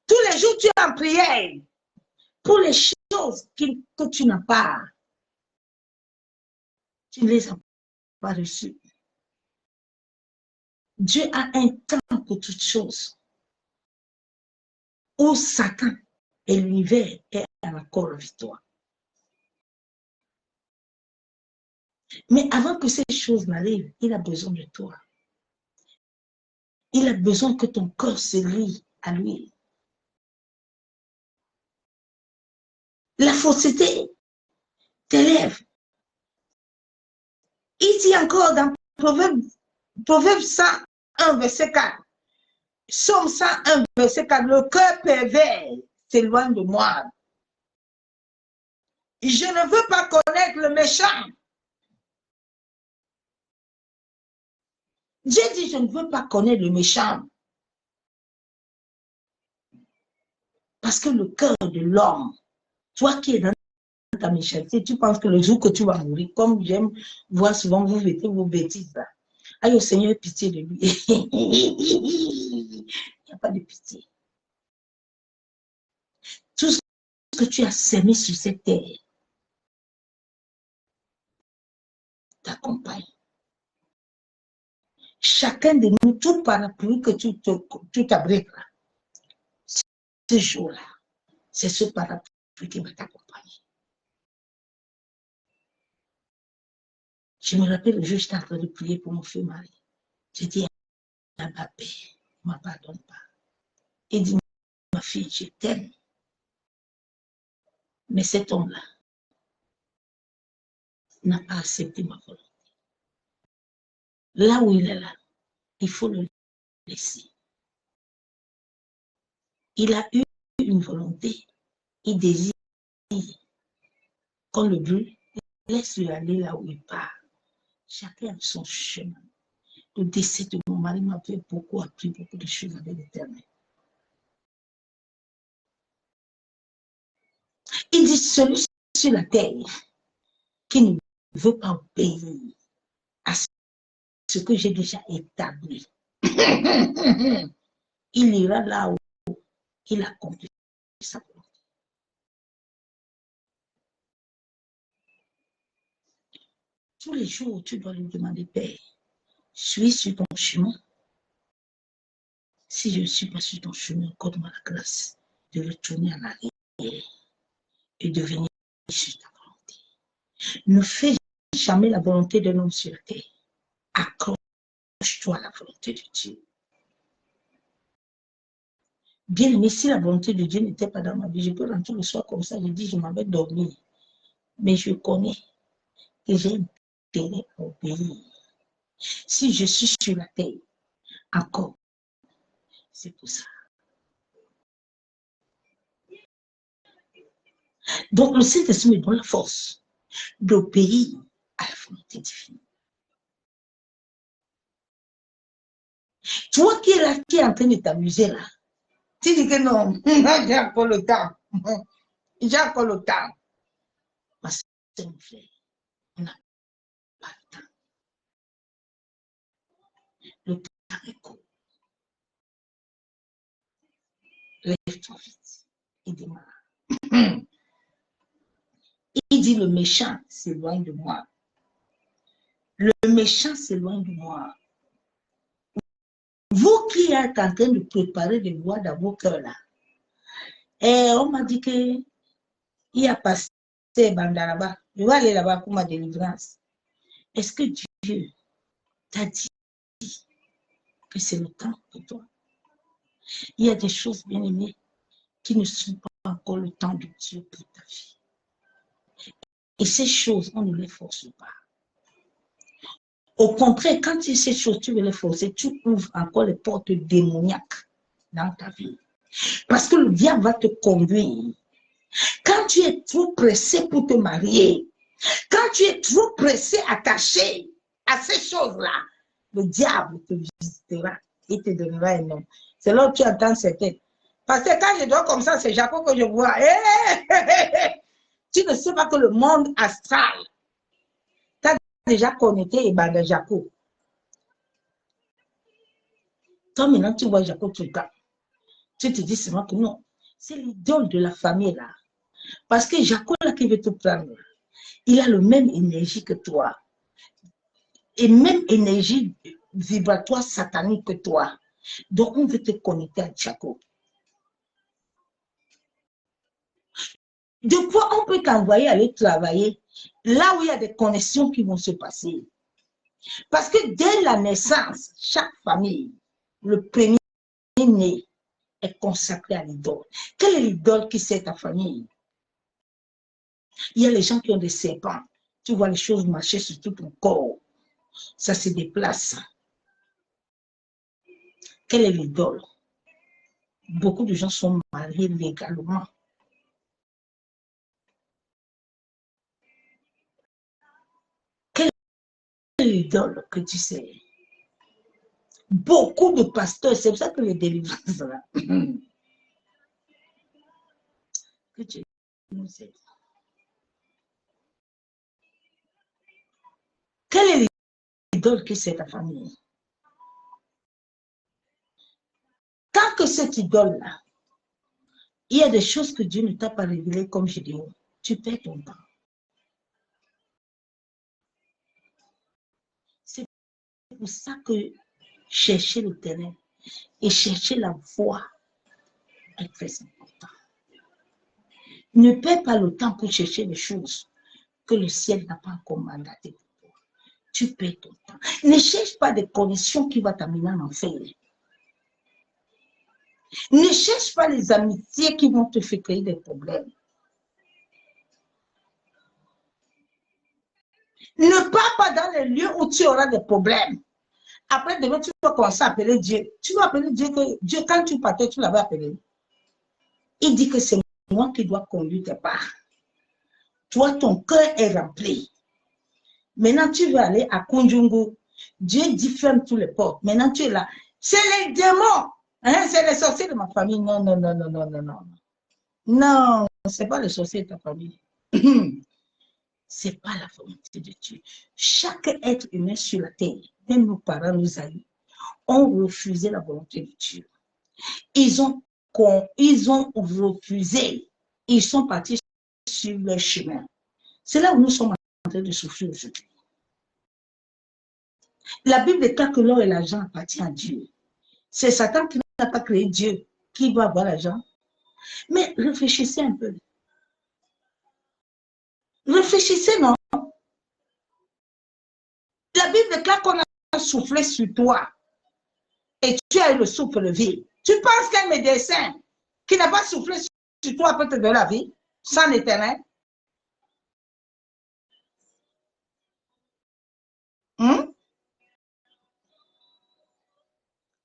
Tous les jours, tu es en prière. Pour les choses que tu n'as pas, tu ne les as pas reçues. Dieu a un temps pour toutes choses. Où Satan et l'univers est en accord avec toi. Mais avant que ces choses n'arrivent, il a besoin de toi. Il a besoin que ton cœur se lie à lui. La fausseté t'élève. Il dit encore dans Proverbe 101, verset 4. Psaume 101, verset 4. Le cœur pervers s'éloigne de moi. Je ne veux pas connaître le méchant. Dieu dit, je ne veux pas connaître le méchant. Parce que le cœur de l'homme, toi qui es dans ta méchanceté, tu penses que le jour que tu vas mourir, comme j'aime voir souvent vous mettez vos bêtises là. Aïe, au Seigneur, pitié de lui. Il n'y a pas de pitié. Tout ce que tu as semé sur cette terre t'accompagne. Chacun de nous, tout parapluie que tu t'abrites là, ce jour-là, c'est ce parapluie qui va t'accompagner. Je me rappelle le jour où j'étais en train de prier pour mon fils mari. J'ai dit à ma paix, ne m'abandonne pas. Il dit, ma fille, je t'aime. Mais cet homme-là n'a pas accepté ma volonté. Là où il est là, il faut le laisser. Il a eu une volonté, il désire qu'on le brûle, laisse-le aller là où il part. Chacun a son chemin. Le décès de mon mari m'a fait beaucoup appris beaucoup de choses avec l'Éternel. Il dit, celui sur la terre qui ne veut pas obéir à ce que j'ai déjà établi, il ira là où il accomplit sa volonté. Tous les jours, tu dois lui demander, Père, suis sur ton chemin. Si je ne suis pas sur ton chemin, accorde-moi la grâce de retourner en arrière et de venir sur ta volonté. Ne fais jamais la volonté d'un homme sur terre. Accroche-toi à la volonté de Dieu. Bien aimé, si la volonté de Dieu n'était pas dans ma vie, je peux rentrer le soir comme ça, je dis, je m'en vais dormir. Mais je connais que j'ai intérêt à obéir. Si je suis sur la terre, encore, c'est pour ça. Donc, le Saint-Esprit me donne la force d'obéir à la volonté divine. Toi qui es là, qui est en train de t'amuser là, tu dis que non, j'ai encore le temps. J'ai encore le temps. Ma soeur, mon frère, on n'a pas le temps. Le temps est court. Lève-toi vite. Il dit, il dit, le méchant s'éloigne de moi. Le méchant s'éloigne de moi. Vous qui êtes en train de préparer des voies dans vos cœurs là, et on m'a dit qu'il y a passé Banda là-bas. Je vais aller là-bas pour ma délivrance. Est-ce que Dieu t'a dit que c'est le temps pour toi? Il y a des choses, bien aimées, qui ne sont pas encore le temps de Dieu pour ta vie. Et ces choses, on ne les force pas. Au contraire, quand tu sais ces choses, tu veux les forcer, tu ouvres encore les portes démoniaques dans ta vie. Parce que le diable va te conduire. Quand tu es trop pressé pour te marier, quand tu es trop pressé à cacher à ces choses-là, le diable te visitera et te donnera un nom. C'est là où tu entends certains. Parce que quand je dors comme ça, c'est Jacob que je vois. Tu ne sais pas que le monde astral t'a déjà connecté et de Jacob. Toi, maintenant, tu vois Jacob tout le temps. Tu te dis seulement que non, c'est l'idole de la famille là. Parce que Jacob là qui veut te prendre, il a la même énergie que toi. Et même énergie vibratoire satanique que toi. Donc, on veut te connecter à Jacob. De quoi on peut t'envoyer aller travailler là où il y a des connexions qui vont se passer. Parce que dès la naissance, chaque famille, le premier né est consacré à l'idole. Quelle est l'idole qui sert ta famille? Il y a les gens qui ont des serpents. Tu vois les choses marcher sur tout ton corps. Ça se déplace. Quelle est l'idole? Beaucoup de gens sont mariés légalement. Quelle est l'idole que tu sais? Beaucoup de pasteurs, c'est pour ça que les délivrances là. Que Dieu nous aide. Quelle est l'idole que c'est ta famille? Tant que cette idole-là, il y a des choses que Dieu ne t'a pas révélées comme Gédéon, tu perds ton temps. C'est pour ça que chercher le terrain et chercher la voie est très important. Ne perds pas le temps pour chercher les choses que le ciel n'a pas encore mandatées pour toi. Tu perds ton temps. Ne cherche pas des conditions qui vont t'amener en enfer. Ne cherche pas les amitiés qui vont te faire créer des problèmes. Ne pars pas dans les lieux où tu auras des problèmes. Après, demain, tu vas commencer à appeler Dieu. Tu vas appeler Dieu que Dieu, quand tu partais, tu l'avais appelé. Il dit que c'est moi qui dois conduire tes pas. Toi, ton cœur est rempli. Maintenant, tu veux aller à Kunjungu. Dieu dit ferme toutes les portes. Maintenant, tu es là. C'est les démons. Hein? C'est les sorciers de ma famille. Non, non, non, non, non, non, non. Non, ce n'est pas les sorciers de ta famille. Ce n'est pas la volonté de Dieu. Chaque être humain sur la terre, même nos parents, nos amis, ont refusé la volonté de Dieu. Ils ont refusé. Ils sont partis sur leur chemin. C'est là où nous sommes en train de souffrir aujourd'hui. La Bible déclare que l'or et l'argent appartiennent à Dieu. C'est Satan qui n'a pas créé Dieu qui doit avoir l'argent. Mais réfléchissez un peu. Réfléchissez, non? La Bible déclare qu'on a soufflé sur toi et tu as eu le souffle de vie. Tu penses qu'un médecin qui n'a pas soufflé sur toi peut te donner la vie sans l'éternel?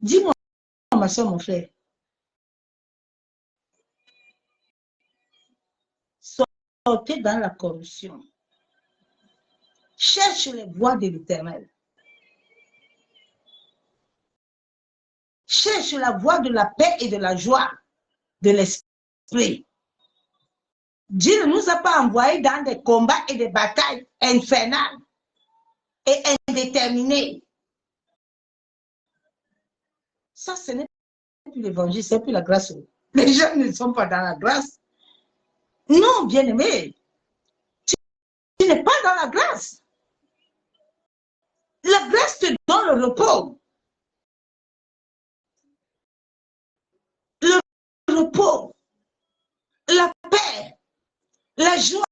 Dis-moi, ma soeur, mon frère. Sortez dans la corruption. Cherche les voies de l'éternel. Cherche la voie de la paix et de la joie de l'esprit. Dieu ne nous a pas envoyés dans des combats et des batailles infernales et indéterminées. Ça, ce n'est plus l'évangile, c'est plus la grâce. Les gens ne sont pas dans la grâce. Non, bien-aimé, tu n'es pas dans la grâce. La grâce te donne le repos. Le repos, la paix, la joie.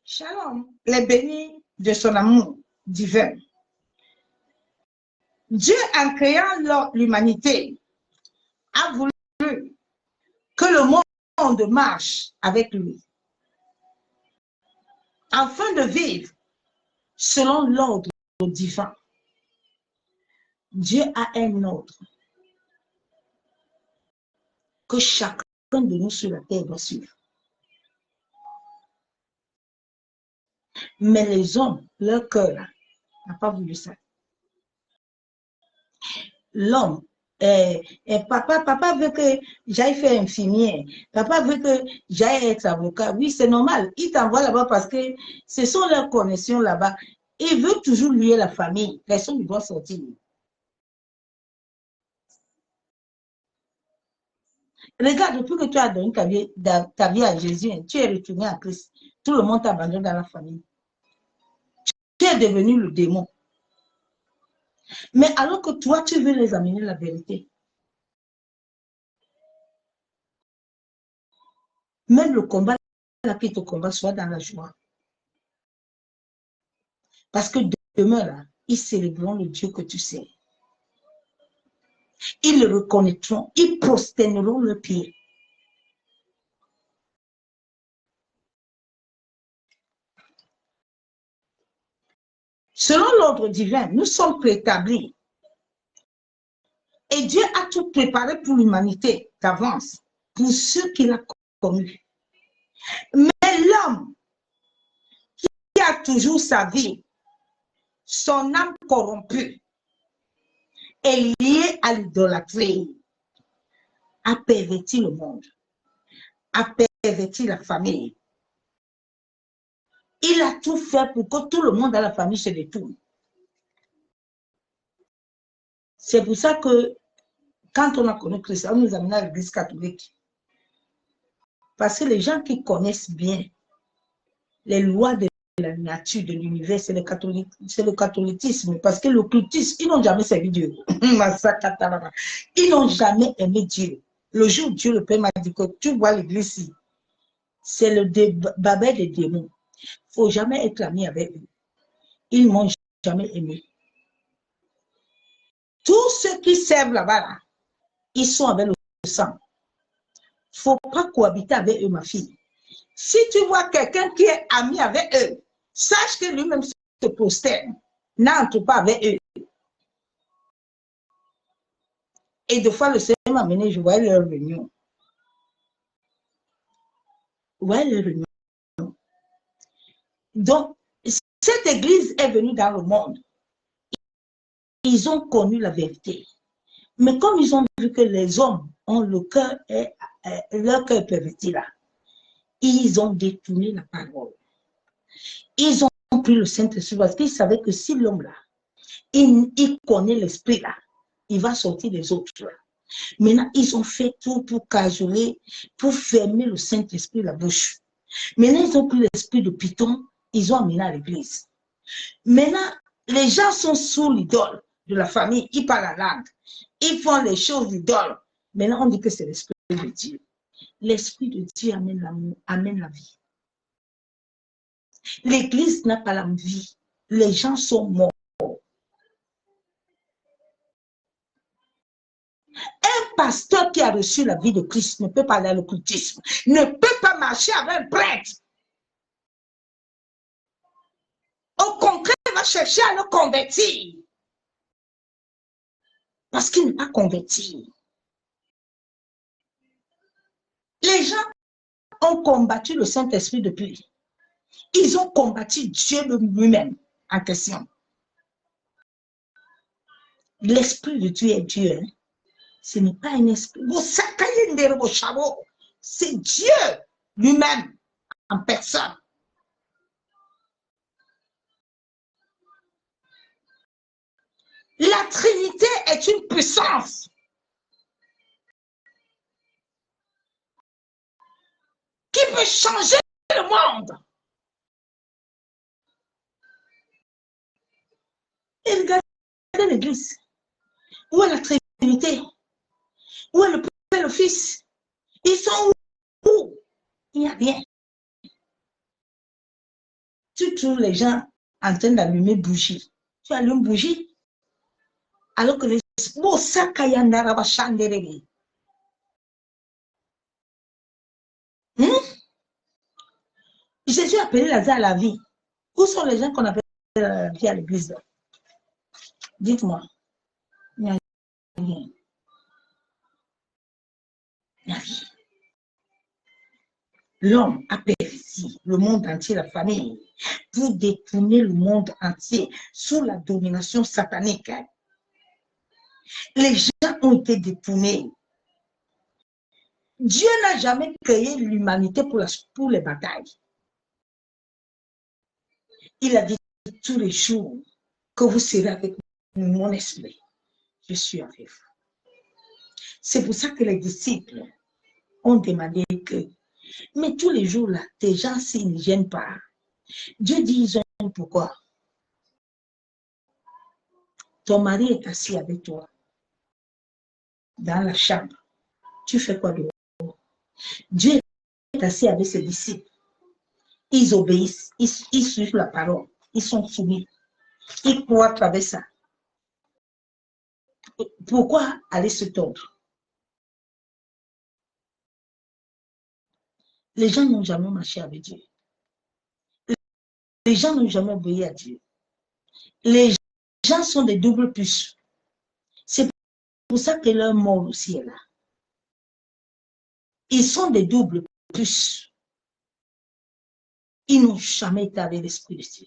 Shalom, les bénis de son amour divin. Dieu, en créant l'humanité, a voulu que le monde marche avec lui, afin de vivre selon l'ordre divin. Dieu a un ordre que chacun de nous sur la terre doit suivre. Mais les hommes, leur cœur n'a pas voulu ça. L'homme, papa veut que j'aille faire infirmière, papa veut que j'aille être avocat. Oui, c'est normal. Il t'envoie là-bas parce que ce sont leurs connexions là-bas. Il veut toujours lier la famille. Personne ne doit sortir. Regarde, depuis que tu as donné ta vie à Jésus, tu es retourné à Christ. Tout le monde t'abandonne dans la famille. Tu es devenu le démon. Mais alors que toi, tu veux les amener la vérité. Même le combat, là, qui te combat, soit dans la joie. Parce que demain, là, ils célébreront le Dieu que tu sais. Ils le reconnaîtront, ils prosterneront le pied. Selon l'ordre divin, nous sommes préétablis. Et Dieu a tout préparé pour l'humanité d'avance, pour ceux qu'il a connus. Mais l'homme qui a toujours sa vie, son âme corrompue, est liée à l'idolâtrie, a perverti le monde, a perverti la famille. Il a tout fait pour que tout le monde dans la famille se détourne. C'est pour ça que quand on a connu Christ, on nous a amené à l'église catholique. Parce que les gens qui connaissent bien les lois de la nature, de l'univers, c'est le catholicisme. Parce que l'occultisme, ils n'ont jamais servi Dieu. Ils n'ont jamais aimé Dieu. Le jour où Dieu le Père m'a dit que tu vois l'église ici, c'est le babel des démons. Il ne faut jamais être ami avec eux. Ils ne m'ont jamais aimé. Tous ceux qui servent là-bas, là, ils sont avec le sang. Il ne faut pas cohabiter avec eux, ma fille. Si tu vois quelqu'un qui est ami avec eux, sache que lui-même se prosterne. N'entre pas avec eux. Et des fois, le Seigneur m'a amené, je voyais leur réunion. Ouais, leur réunion. Donc, cette église est venue dans le monde. Ils ont connu la vérité. Mais comme ils ont vu que les hommes ont leur cœur perverti là, ils ont détourné la parole. Ils ont pris le Saint-Esprit parce qu'ils savaient que si l'homme là, il connaît l'esprit là, il va sortir des autres là. Maintenant, ils ont fait tout pour cajoler, pour fermer le Saint-Esprit la bouche. Maintenant, ils ont pris l'esprit de Python, ils ont amené à l'église. Maintenant, les gens sont sous l'idole de la famille, ils parlent la langue, ils font les choses d'idole. Maintenant, on dit que c'est l'esprit de Dieu. L'esprit de Dieu amène l'amour, amène la vie. L'église n'a pas la vie. Les gens sont morts. Un pasteur qui a reçu la vie de Christ ne peut pas aller à l'occultisme, ne peut pas marcher avec un prêtre. Au contraire, il va chercher à le convertir. Parce qu'il n'est pas converti. Les gens ont combattu le Saint-Esprit depuis. Ils ont combattu Dieu lui-même en question. L'esprit de Dieu est Dieu. Hein? Ce n'est pas un esprit. C'est Dieu lui-même en personne. La Trinité est une puissance qui peut changer le monde. Et regardez l'église. Où est la Trinité? Où est le Père et le Fils? Ils sont où? Il n'y a rien. Tu trouves les gens en train d'allumer bougie. Tu allumes bougie. Alors que les Jésus a appelé Lazare à la vie. Où sont les gens qu'on appelle la vie à l'église? Dites-moi. Il n'y a rien. Il n'y a rien. L'homme a perdu le monde entier, la famille, pour détourner le monde entier sous la domination satanique. Les gens ont été détournés. Dieu n'a jamais créé l'humanité pour les batailles. Il a dit tous les jours que vous serez avec mon esprit. Je suis avec vous. C'est pour ça que les disciples ont demandé que, mais tous les jours là, tes gens s'ils ne viennent pas, Dieu dit ils ont pourquoi. Ton mari est assis avec toi dans la chambre. Tu fais quoi dehors? Dieu est assis avec ses disciples. Ils obéissent, ils suivent la parole, ils sont soumis. Ils croient à travers ça. Pourquoi aller se tordre? Les gens n'ont jamais marché avec Dieu. Les gens n'ont jamais obéi à Dieu. Les gens sont des doubles puces. C'est pour ça que leur mort aussi est là. Ils sont des doubles puces. Ils n'ont jamais été avec l'Esprit de Dieu.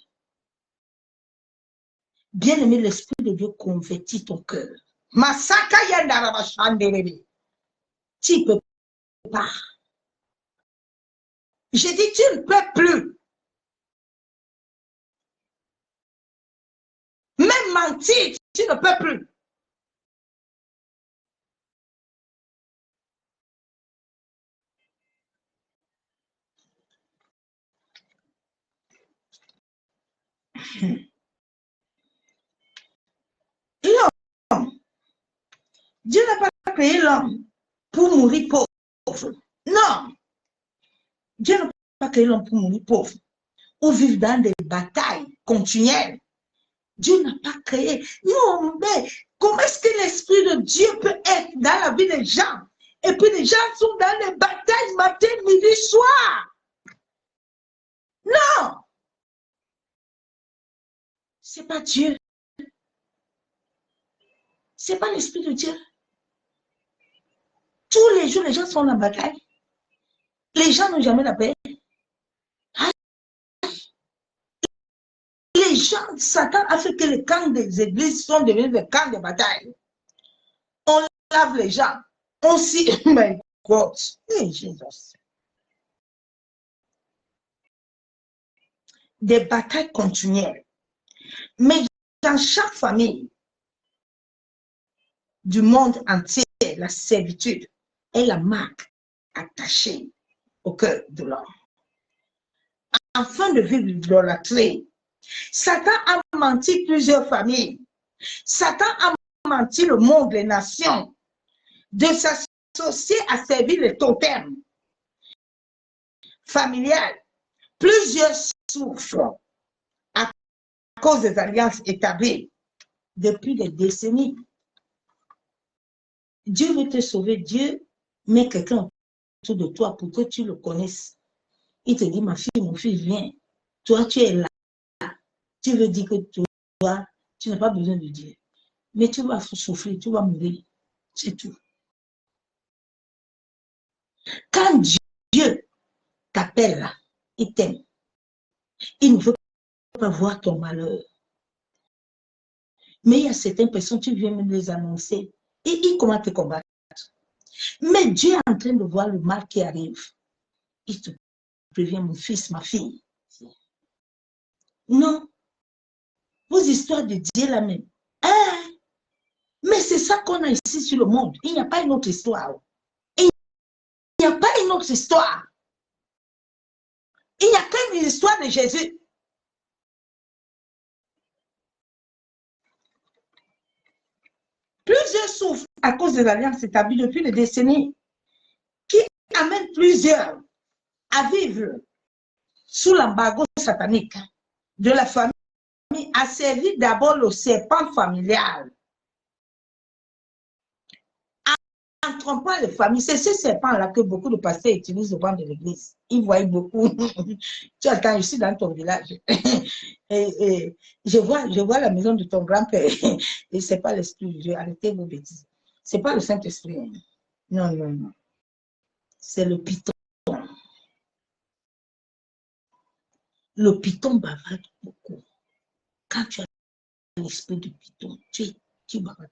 Bien aimé, l'Esprit de Dieu convertit ton cœur. Tu ne peux pas. J'ai dit, tu ne peux plus. Même mentir, tu ne peux plus. L'homme, Dieu n'a pas créé l'homme pour mourir pauvre. Non. Dieu n'a pas créé l'homme pour mourir pauvre ou vivre dans des batailles continuelles. Dieu n'a pas créé. Non, mais comment est-ce que l'Esprit de Dieu peut être dans la vie des gens? Et puis les gens sont dans les batailles matin, midi, soir. Non. C'est pas Dieu. C'est pas l'Esprit de Dieu. Tous les jours, les gens sont dans la bataille. Les gens n'ont jamais la paix. Les gens, Satan a fait que les camps des églises sont devenus des camps de bataille. On lave les gens. On s'y... Mais God, hey, Jesus. Des batailles continuelles. Mais dans chaque famille du monde entier, la servitude est la marque attachée au cœur de l'homme. Afin de vivre l'idolâtrie, Satan a menti plusieurs familles. Satan a menti le monde, les nations, de s'associer à servir les totems familiales. Plusieurs souffrent à cause des alliances établies depuis des décennies. Dieu veut te sauver. Dieu met quelqu'un autour de toi pour que tu le connaisses. Il te dit, ma fille, mon fils, viens. Toi, tu es là. Tu veux dire que toi, tu n'as pas besoin de Dieu. Mais tu vas souffrir, tu vas mourir. C'est tout. Quand Dieu t'appelle là, il t'aime. Il ne veut pas voir ton malheur. Mais il y a certaines personnes, tu viens me les annoncer. Et ils commencent à te combattre. Mais Dieu est en train de voir le mal qui arrive. Il te prévient, mon fils, ma fille. Non. Vos histoires de Dieu là même. Hein? Mais c'est ça qu'on a ici sur le monde. Il n'y a pas une autre histoire. Il n'y a pas une autre histoire. Il n'y a qu'une histoire de Jésus. Plusieurs souffrent à cause de l'alliance établie depuis des décennies, qui amène plusieurs à vivre sous l'embargo satanique de la famille, à servir d'abord le serpent familial. En trompant les familles, c'est ce serpent-là que beaucoup de pasteurs utilisent au banc de l'église. Ils voient beaucoup. Tu attends, je suis dans ton village. Et je vois la maison de ton grand-père. Et ce n'est pas l'esprit de Dieu. Arrêtez vos bêtises. Ce n'est pas le Saint-Esprit. Non, non, non. C'est le python. Le python bavarde beaucoup. Quand tu as l'esprit du python, tu bavardes.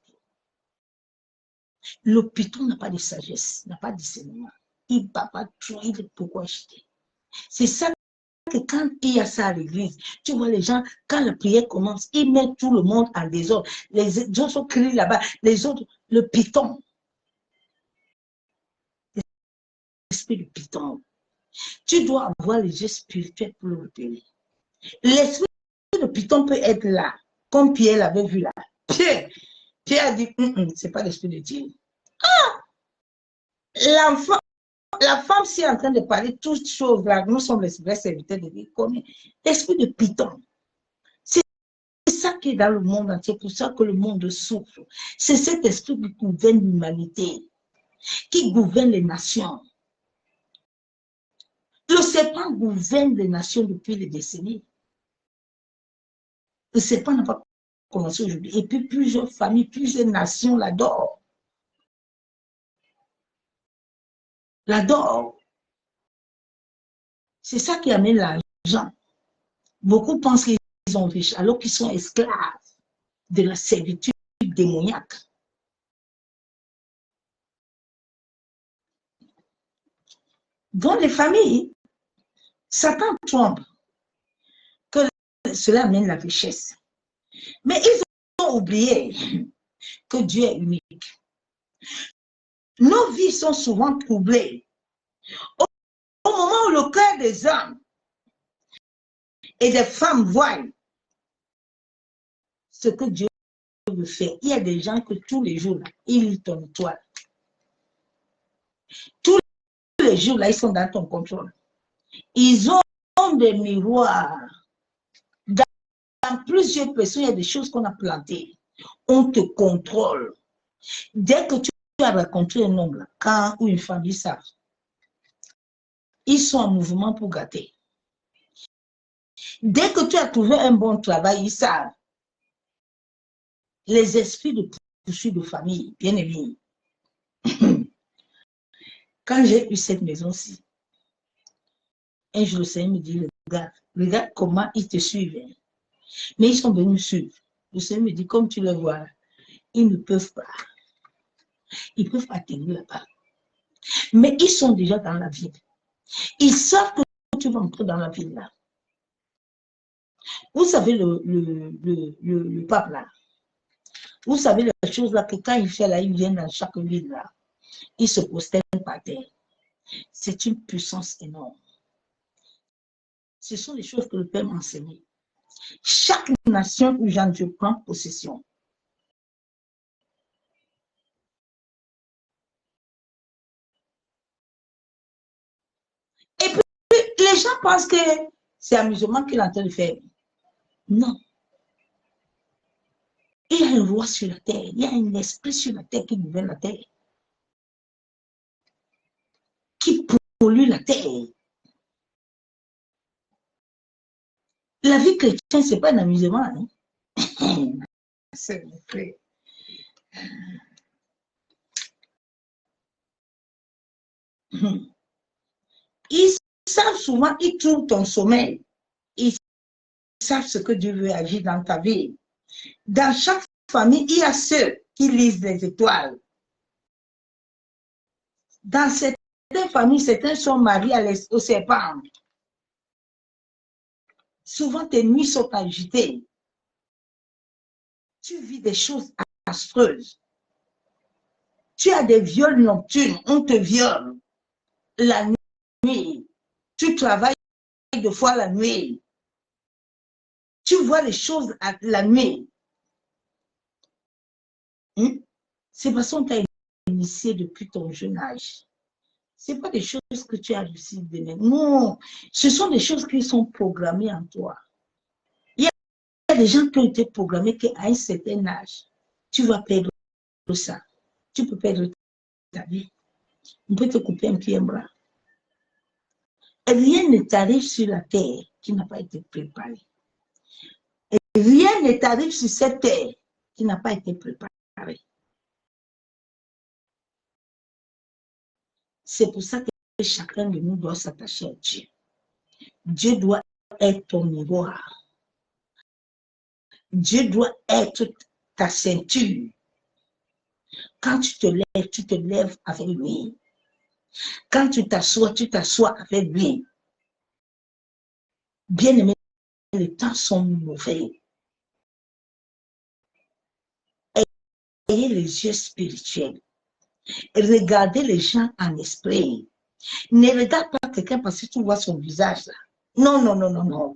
Le python n'a pas de sagesse, n'a pas de discernement. Il bavarde trop, il est beaucoup acheté. C'est ça que quand il y a ça à l'église, tu vois les gens, quand la prière commence, ils mettent tout le monde en désordre. Les autres crient là-bas, les autres, le python. L'esprit du python. Tu dois avoir les yeux spirituels pour le repérer. L'esprit de python peut être là, comme Pierre l'avait vu là. Pierre a dit, c'est pas l'esprit de Dieu. Ah! L'enfant, la femme, si est en train de parler toutes choses là, nous sommes les vrais serviteurs de Dieu, comme l'esprit de python. C'est ça qui est dans le monde entier, c'est pour ça que le monde souffre. C'est cet esprit qui gouverne l'humanité, qui gouverne les nations. Le serpent gouverne les nations depuis des décennies. Le serpent n'a pas commencé aujourd'hui. Et puis plusieurs familles, plusieurs nations l'adorent. L'adorent. C'est ça qui amène l'argent. Beaucoup pensent qu'ils sont riches alors qu'ils sont esclaves de la servitude démoniaque. Dans les familles, Satan trompe que cela amène la richesse. Mais ils ont oublié que Dieu est unique. Nos vies sont souvent troublées. Au moment où le cœur des hommes et des femmes voient ce que Dieu veut faire, il y a des gens que tous les jours, là, ils lisent ton étoile. Tous les jours, là, ils sont dans ton contrôle. Ils ont des miroirs. Dans plusieurs personnes, il y a des choses qu'on a plantées. On te contrôle. Dès que tu as rencontré un homme, là, quand ou une femme, ils savent. Ils sont en mouvement pour gâter. Dès que tu as trouvé un bon travail, ils savent. Les esprits de poursuite de famille, bien aimés. Quand j'ai eu cette maison-ci, un jour, le Seigneur me dit, regarde comment ils te suivent. Mais ils sont venus me suivre. Le Seigneur me dit, comme tu le vois, ils ne peuvent pas. Ils ne peuvent pas tenir là-bas. Mais ils sont déjà dans la ville. Ils savent que tu vas entrer dans la ville là. Vous savez le pape là. Vous savez la chose là que quand il fait là, il vient dans chaque ville là. Il se prosterne par terre. C'est une puissance énorme. Ce sont les choses que le Père m'a enseignées. Chaque nation où Jean-Dieu prend possession. Et puis, les gens pensent que c'est amusement qu'il est en train de faire. Non. Il y a un roi sur la terre. Il y a un esprit sur la terre qui gouverne la terre. Qui pollue la terre. La vie chrétienne, ce n'est pas un amusement. Hein? C'est vrai. Ils savent souvent, ils trouvent ton sommeil. Ils savent ce que Dieu veut agir dans ta vie. Dans chaque famille, il y a ceux qui lisent les étoiles. Dans certaines familles, certains sont mariés au serpent. Souvent, tes nuits sont agitées. Tu vis des choses affreuses. Tu as des viols nocturnes, on te viole la nuit. Tu travailles 2 fois la nuit. Tu vois les choses la nuit. C'est parce qu'on t'a initié depuis ton jeune âge. Ce n'est pas des choses que tu as réussi de même. Non, ce sont des choses qui sont programmées en toi. Il y a des gens qui ont été programmés qu'à un certain âge, tu vas perdre ça. Tu peux perdre ta vie. On peut te couper un pied, un bras. Rien ne t'arrive sur la terre qui n'a pas été préparé. Rien ne t'arrive sur cette terre qui n'a pas été préparé. C'est pour ça que chacun de nous doit s'attacher à Dieu. Dieu doit être ton miroir. Dieu doit être ta ceinture. Quand tu te lèves avec lui. Quand tu t'assois avec lui. Bien aimé, les temps sont mauvais. Ayez les yeux spirituels. Regardez les gens en esprit. Ne regarde pas quelqu'un parce que tu vois son visage là. Non, non, non, non, non.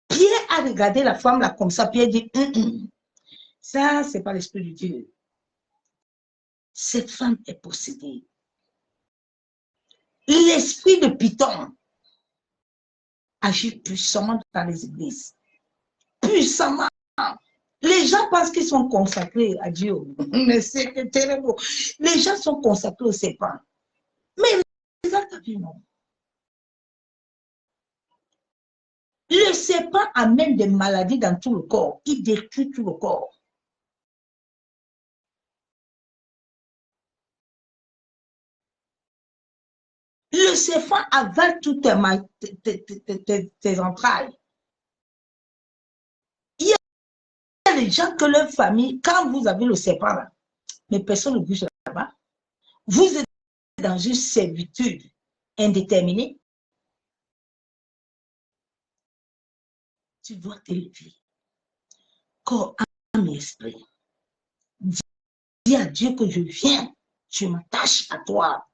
Pierre a regardé la femme là comme ça. Pierre dit, ça, c'est pas l'esprit de Dieu. Cette femme est possédée. L'esprit de Python agit puissamment dans les églises. Puissamment. Les gens pensent qu'ils sont consacrés à Dieu. Mais c'est terrible. Les gens sont consacrés au serpent. Mais regarde ta vie, non. Le serpent amène des maladies dans tout le corps. Il détruit tout le corps. Le serpent avale toutes tes entrailles. Il y a des gens que leur famille, quand vous avez le serpent là, mais personne ne bouge là-bas. Vous êtes dans une servitude indéterminée. Tu dois t'élever. Corps, âme et esprit. Dis à Dieu que je viens. Je m'attache à toi.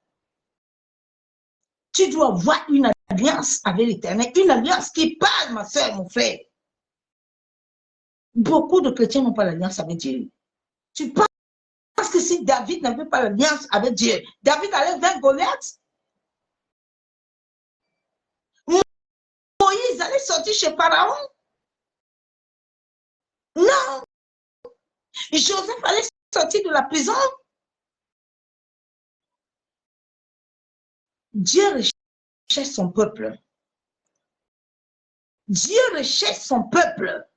Tu dois avoir une alliance avec l'Éternel. Une alliance qui parle, ma soeur, mon frère. Beaucoup de chrétiens n'ont pas l'alliance avec Dieu. Tu penses que si David n'avait pas l'alliance avec Dieu, David allait vers Goliath? Moïse allait sortir chez Pharaon? Non. Joseph allait sortir de la prison? Dieu recherche son peuple. Dieu recherche son peuple.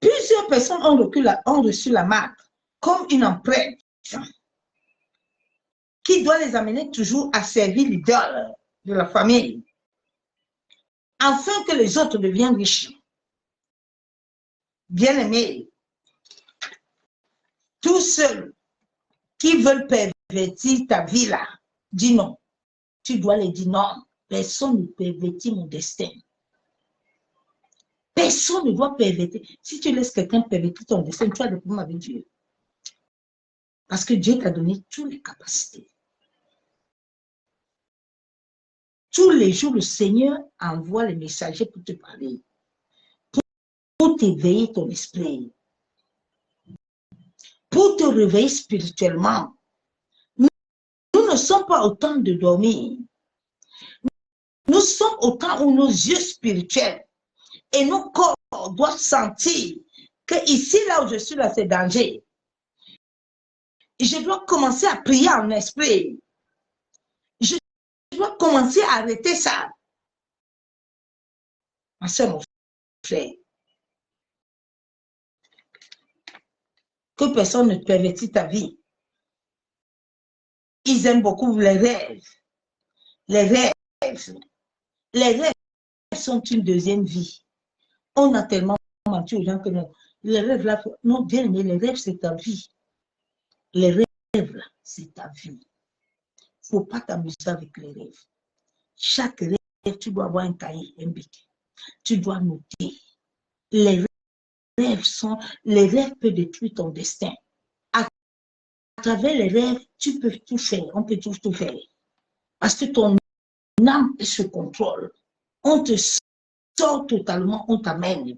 Plusieurs personnes ont reçu la marque comme une empreinte qui doit les amener toujours à servir l'idole de la famille, afin que les autres deviennent riches. Bien-aimés, tous ceux qui veulent pervertir ta vie là, dis non. Tu dois les dire non. Personne ne pervertit mon destin. Personne ne doit pervertir. Si tu laisses quelqu'un pervertir ton destin, tu as des problèmes avec Dieu. Parce que Dieu t'a donné toutes les capacités. Tous les jours, le Seigneur envoie les messagers pour te parler, pour t'éveiller ton esprit, pour te réveiller spirituellement. Nous ne sommes pas au temps de dormir. Nous sommes au temps où nos yeux spirituels et nos corps doivent sentir que ici, là où je suis, là, c'est danger. Je dois commencer à prier en esprit. Je dois commencer à arrêter ça. Ma soeur, mon frère. Que personne ne pervertit ta vie. Ils aiment beaucoup les rêves. Les rêves. Les rêves sont une deuxième vie. On a tellement menti aux gens que non. Les rêves là, non, bien aimé, les rêves, c'est ta vie. Les rêves là, c'est ta vie. Il ne faut pas t'amuser avec les rêves. Chaque rêve, tu dois avoir un cahier, un bic. Tu dois noter. Les rêves peuvent détruire ton destin. À travers les rêves, tu peux tout faire. On peut tout faire. Parce que ton âme est sous contrôle. On te sort totalement, on t'amène.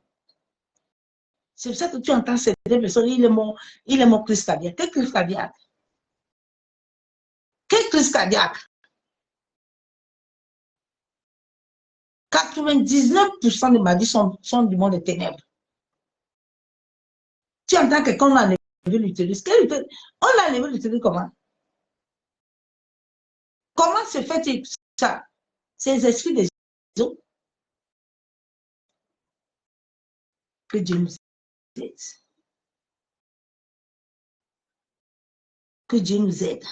C'est pour ça que tu entends cette personne, il est mon crise cardiaque. Quel crise cardiaque? Quel crise cardiaque? 99% de ma vie sont du monde des ténèbres. Tu entends que quand on a enlevé l'utérus, on a enlevé l'utérus comment? Comment se fait ça? Ces esprits des eaux. Que Dieu nous aide. Que Dieu nous aide.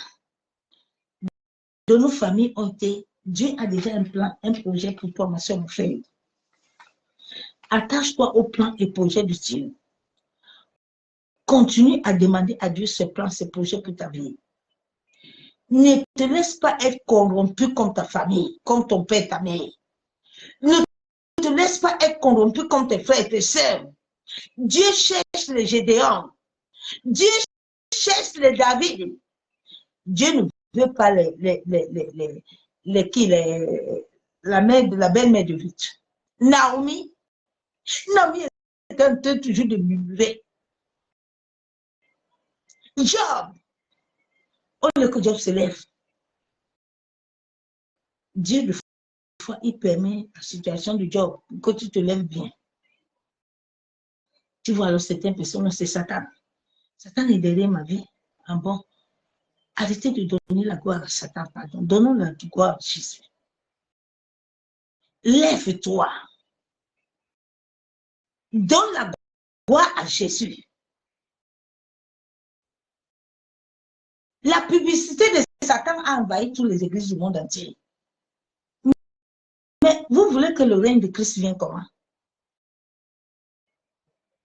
De nos familles ont été, Dieu a déjà un plan, un projet pour toi, ma soeur, mon frère. Attache-toi au plan et projet du Dieu. Continue à demander à Dieu ce plan, ce projet pour ta vie. Ne te laisse pas être corrompu comme ta famille, comme ton père, ta mère. Ne te laisse pas être corrompu comme tes frères et tes sœurs. Dieu cherche les Gédéons. Dieu cherche les David. Dieu ne veut pas la belle-mère de Ruth. Naomi est en train toujours de murmurer. Job, au lieu que Job se lève, Dieu, de fois, il permet la situation de Job que tu te lèves bien. Tu vois, alors certaines personnes, c'est Satan. Satan est derrière ma vie. Ah bon? Arrêtez de donner la gloire à Satan, pardon. Donnons la gloire à Jésus. Lève-toi. Donne la gloire à Jésus. La publicité de Satan a envahi toutes les églises du monde entier. Mais vous voulez que le règne de Christ vienne comment?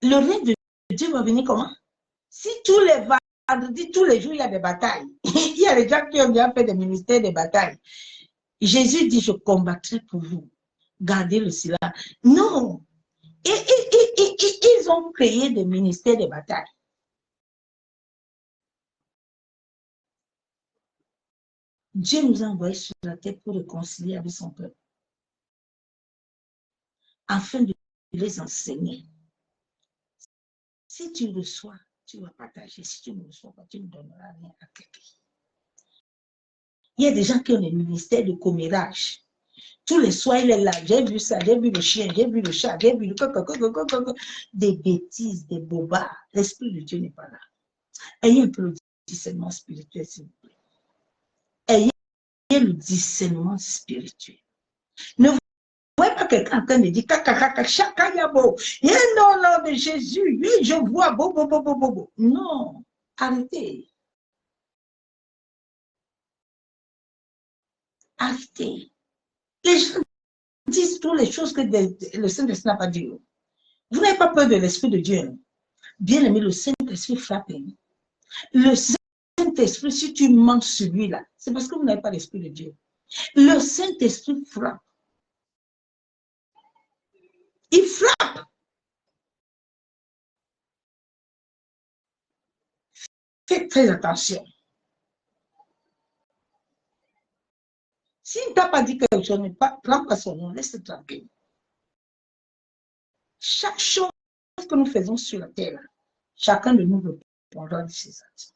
Le règne de Dieu va venir comment? Si tous les vendredis, tous les jours, il y a des batailles. Il y a des gens qui ont déjà fait des ministères de bataille. Jésus dit, je combattrai pour vous. Gardez le silence. Non. Ils ont créé des ministères de bataille. Dieu nous a envoyés sur la terre pour réconcilier avec son peuple. Afin de les enseigner. Si tu reçois, tu vas partager. Si tu ne reçois pas, tu ne donneras rien à quelqu'un. Il y a des gens qui ont des ministères de commérage. Tous les soirs, il est là. J'ai vu ça, j'ai vu le chien, j'ai vu le chat, j'ai vu le des bêtises, des bobards. L'Esprit de Dieu n'est pas là. Ayez un peu le discernement spirituel, s'il vous plaît. Ayez le discernement spirituel. Ne voyez pas quelqu'un en train de dire chacun yabo. Il y a un nom de Jésus. Oui, je vois. Bo. Non, arrêtez. Arrêtez. Les gens disent toutes les choses que le Saint-Esprit n'a pas dit. Vous n'avez pas peur de l'Esprit de Dieu. Bien aimé, le Saint-Esprit frappe. Le Saint-Esprit, si tu manques celui-là, c'est parce que vous n'avez pas l'Esprit de Dieu. Le Saint-Esprit frappe. Il frappe. Faites très attention. S'il ne t'a pas dit quelque chose, prends pas son nom, laisse-le tranquille. Chaque chose que nous faisons sur la terre, chacun de nous répondra de ses actes.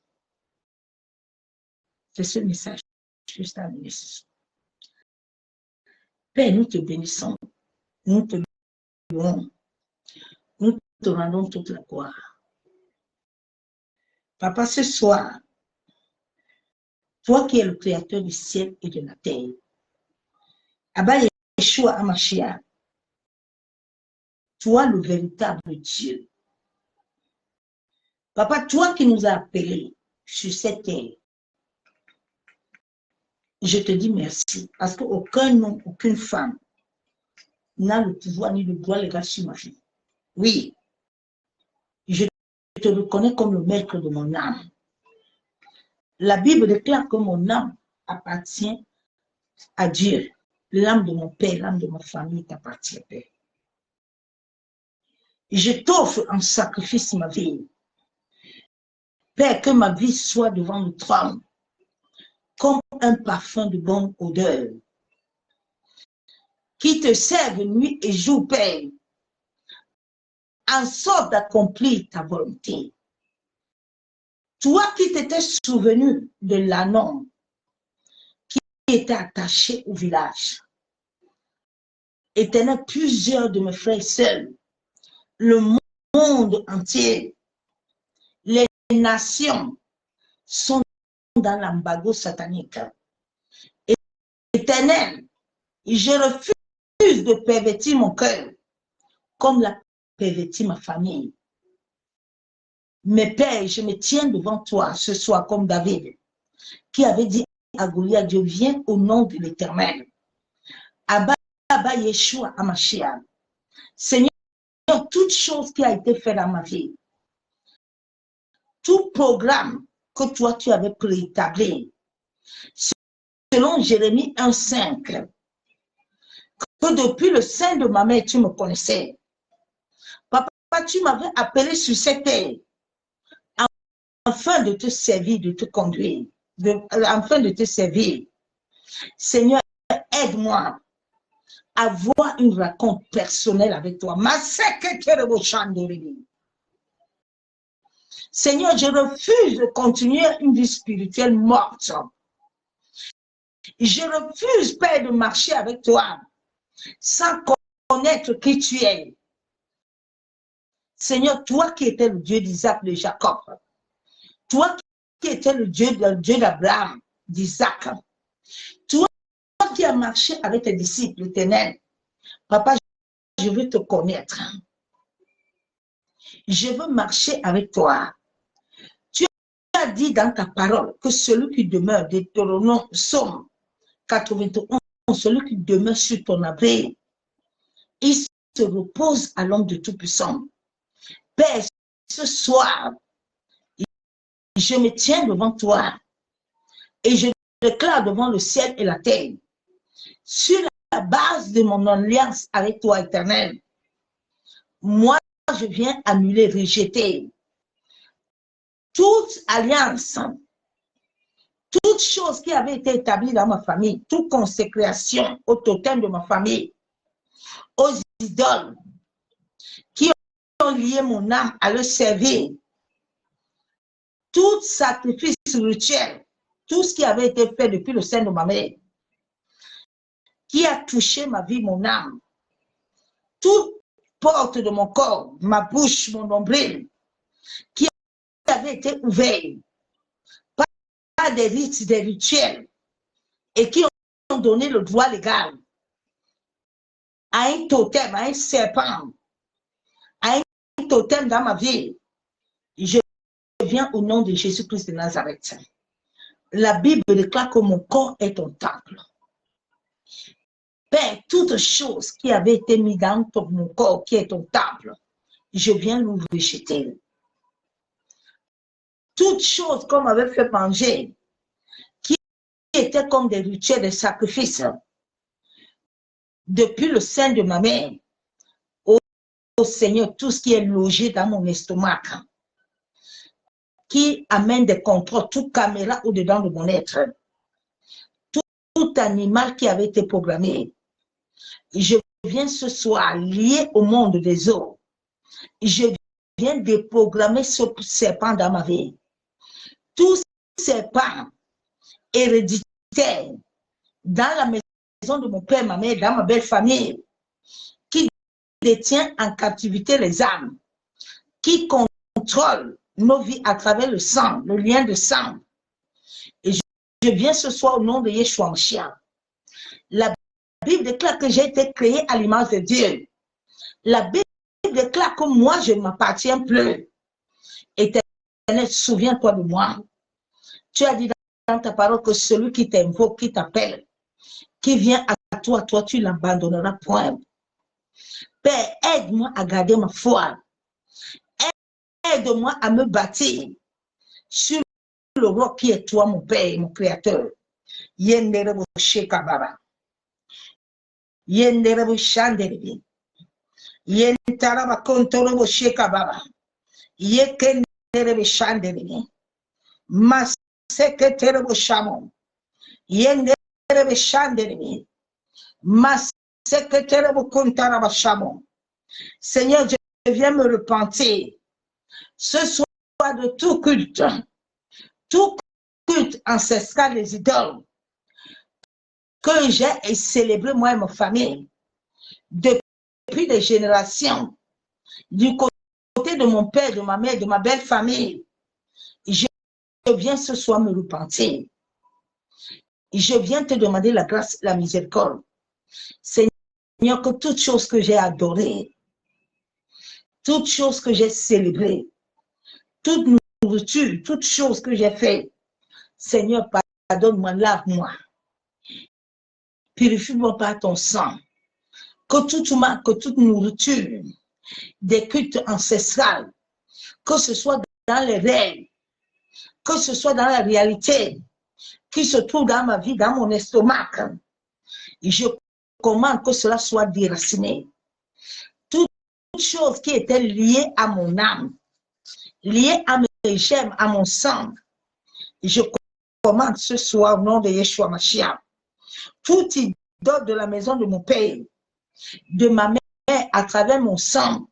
C'est ce message juste à amener ce soir. Père, nous te bénissons, nous te louons, nous te rendons toute la gloire. Papa, ce soir, toi qui es le créateur du ciel et de la terre, Abba Yeshua Hamashiach, toi le véritable Dieu. Papa, toi qui nous as appelés sur cette terre, je te dis merci. Parce qu'aucun homme, aucune femme n'a le pouvoir ni le droit légal sur ma vie. Oui, je te reconnais comme le maître de mon âme. La Bible déclare que mon âme appartient à Dieu. L'âme de mon père, l'âme de ma famille t'appartient, Père. Je t'offre en sacrifice ma vie. Père, que ma vie soit devant le trône comme un parfum de bonne odeur. Qui te serve nuit et jour, Père, en sorte d'accomplir ta volonté. Toi qui t'étais souvenu de l'Anon qui était attaché au village. Éternel, plusieurs de mes frères seuls, le monde entier, les nations sont dans l'embargo satanique. Éternel, je refuse de pervertir mon cœur comme l'a perverti ma famille. Mais Père, je me tiens devant toi ce soir comme David, qui avait dit à Goliath, je viens au nom de l'Éternel. Abba Yeshua Hamashiach. Seigneur, toute chose qui a été faite dans ma vie, tout programme que toi tu avais préétabli, selon Jérémie 1,5, que depuis le sein de ma mère, tu me connaissais. Papa, tu m'avais appelé sur cette terre afin de te servir, de te conduire, afin de te servir. Seigneur, aide-moi à avoir une rencontre personnelle avec toi. Seigneur, je refuse de continuer une vie spirituelle morte. Je refuse, Père, de marcher avec toi sans connaître qui tu es. Seigneur, toi qui étais le Dieu d'Isaac, de Jacob, toi qui étais le Dieu d'Abraham, d'Isaac, toi qui as marché avec tes disciples, l'Éternel, Papa, je veux te connaître. Je veux marcher avec toi. Tu as dit dans ta parole que celui qui demeure, Deutéronome, Psaume 91, celui qui demeure sur ton abri, il se repose à l'ombre de Tout-Puissant. Père, ce soir, je me tiens devant toi et je déclare devant le ciel et la terre, sur la base de mon alliance avec toi, Éternel, moi, je viens annuler, rejeter toute alliance, toute chose qui avait été établie dans ma famille, toute consécration au totem de ma famille, aux idoles qui ont lié mon âme à le servir, tout sacrifice rituel, tout ce qui avait été fait depuis le sein de ma mère, qui a touché ma vie, mon âme, toute porte de mon corps, ma bouche, mon nombril, qui avait été ouvert par des rites, des rituels, et qui ont donné le droit légal à un totem, à un serpent, à un totem dans ma vie. Je viens au nom de Jésus-Christ de Nazareth. La Bible déclare que mon corps est ton temple. Père, toute chose qui avait été mise dans mon corps, qui est ton temple, je viens nous rejeter. Toute chose qu'on m'avait fait manger, qui était comme des rituels de sacrifice, depuis le sein de ma mère, au Seigneur, tout ce qui est logé dans mon estomac, qui amène des contrôles, toute caméra au-dedans de mon être, tout animal qui avait été programmé, je viens ce soir lié au monde des eaux. Je viens déprogrammer ce serpent dans ma vie. Tout serpent héréditaire dans la maison de mon père, ma mère, dans ma belle famille, qui détient en captivité les âmes, qui contrôle nos vies à travers le sang, le lien de sang. Et je viens ce soir au nom de Yeshua Hamashiach. La Bible déclare que j'ai été créé à l'image de Dieu. La Bible déclare que moi, je ne m'appartiens plus. Éternel, souviens-toi de moi. Tu as dit dans ta parole que celui qui t'invoque, qui t'appelle, qui vient à toi, toi tu l'abandonneras point. Père, aide-moi à garder ma foi. Aide-moi à me bâtir sur le roc qui est toi, mon Père, mon Créateur. Yenderebo shekababa. Yenderebo shanderebe. Yentaraba kontorobo shekababa. Yekenderebe shanderebe. Maseketerebo shamon. Yenderebe shanderebe. Maseketerebo kontaraba shamon. Seigneur, je viens me repentir ce soir de tout culte ancestral des idoles que j'ai célébré moi et ma famille depuis des générations, du côté de mon père, de ma mère, de ma belle famille. Je viens ce soir me repentir. Je viens te demander la grâce, la miséricorde. Seigneur, que toutes choses que j'ai adorées, toutes choses que j'ai célébrées, toute nourriture, toutes choses que j'ai fait, Seigneur, pardonne-moi, lave-moi. Purifie-moi par ton sang. Que toute nourriture des cultes ancestrales, que ce soit dans les rêves, que ce soit dans la réalité, qui se trouve dans ma vie, dans mon estomac, je commande que cela soit déraciné. Toute chose qui était liée à mon âme, liée à mes germes, à mon sang, je commande ce soir au nom de Yeshua Mashiach. Tout idole de la maison de mon père, de ma mère, à travers mon sang,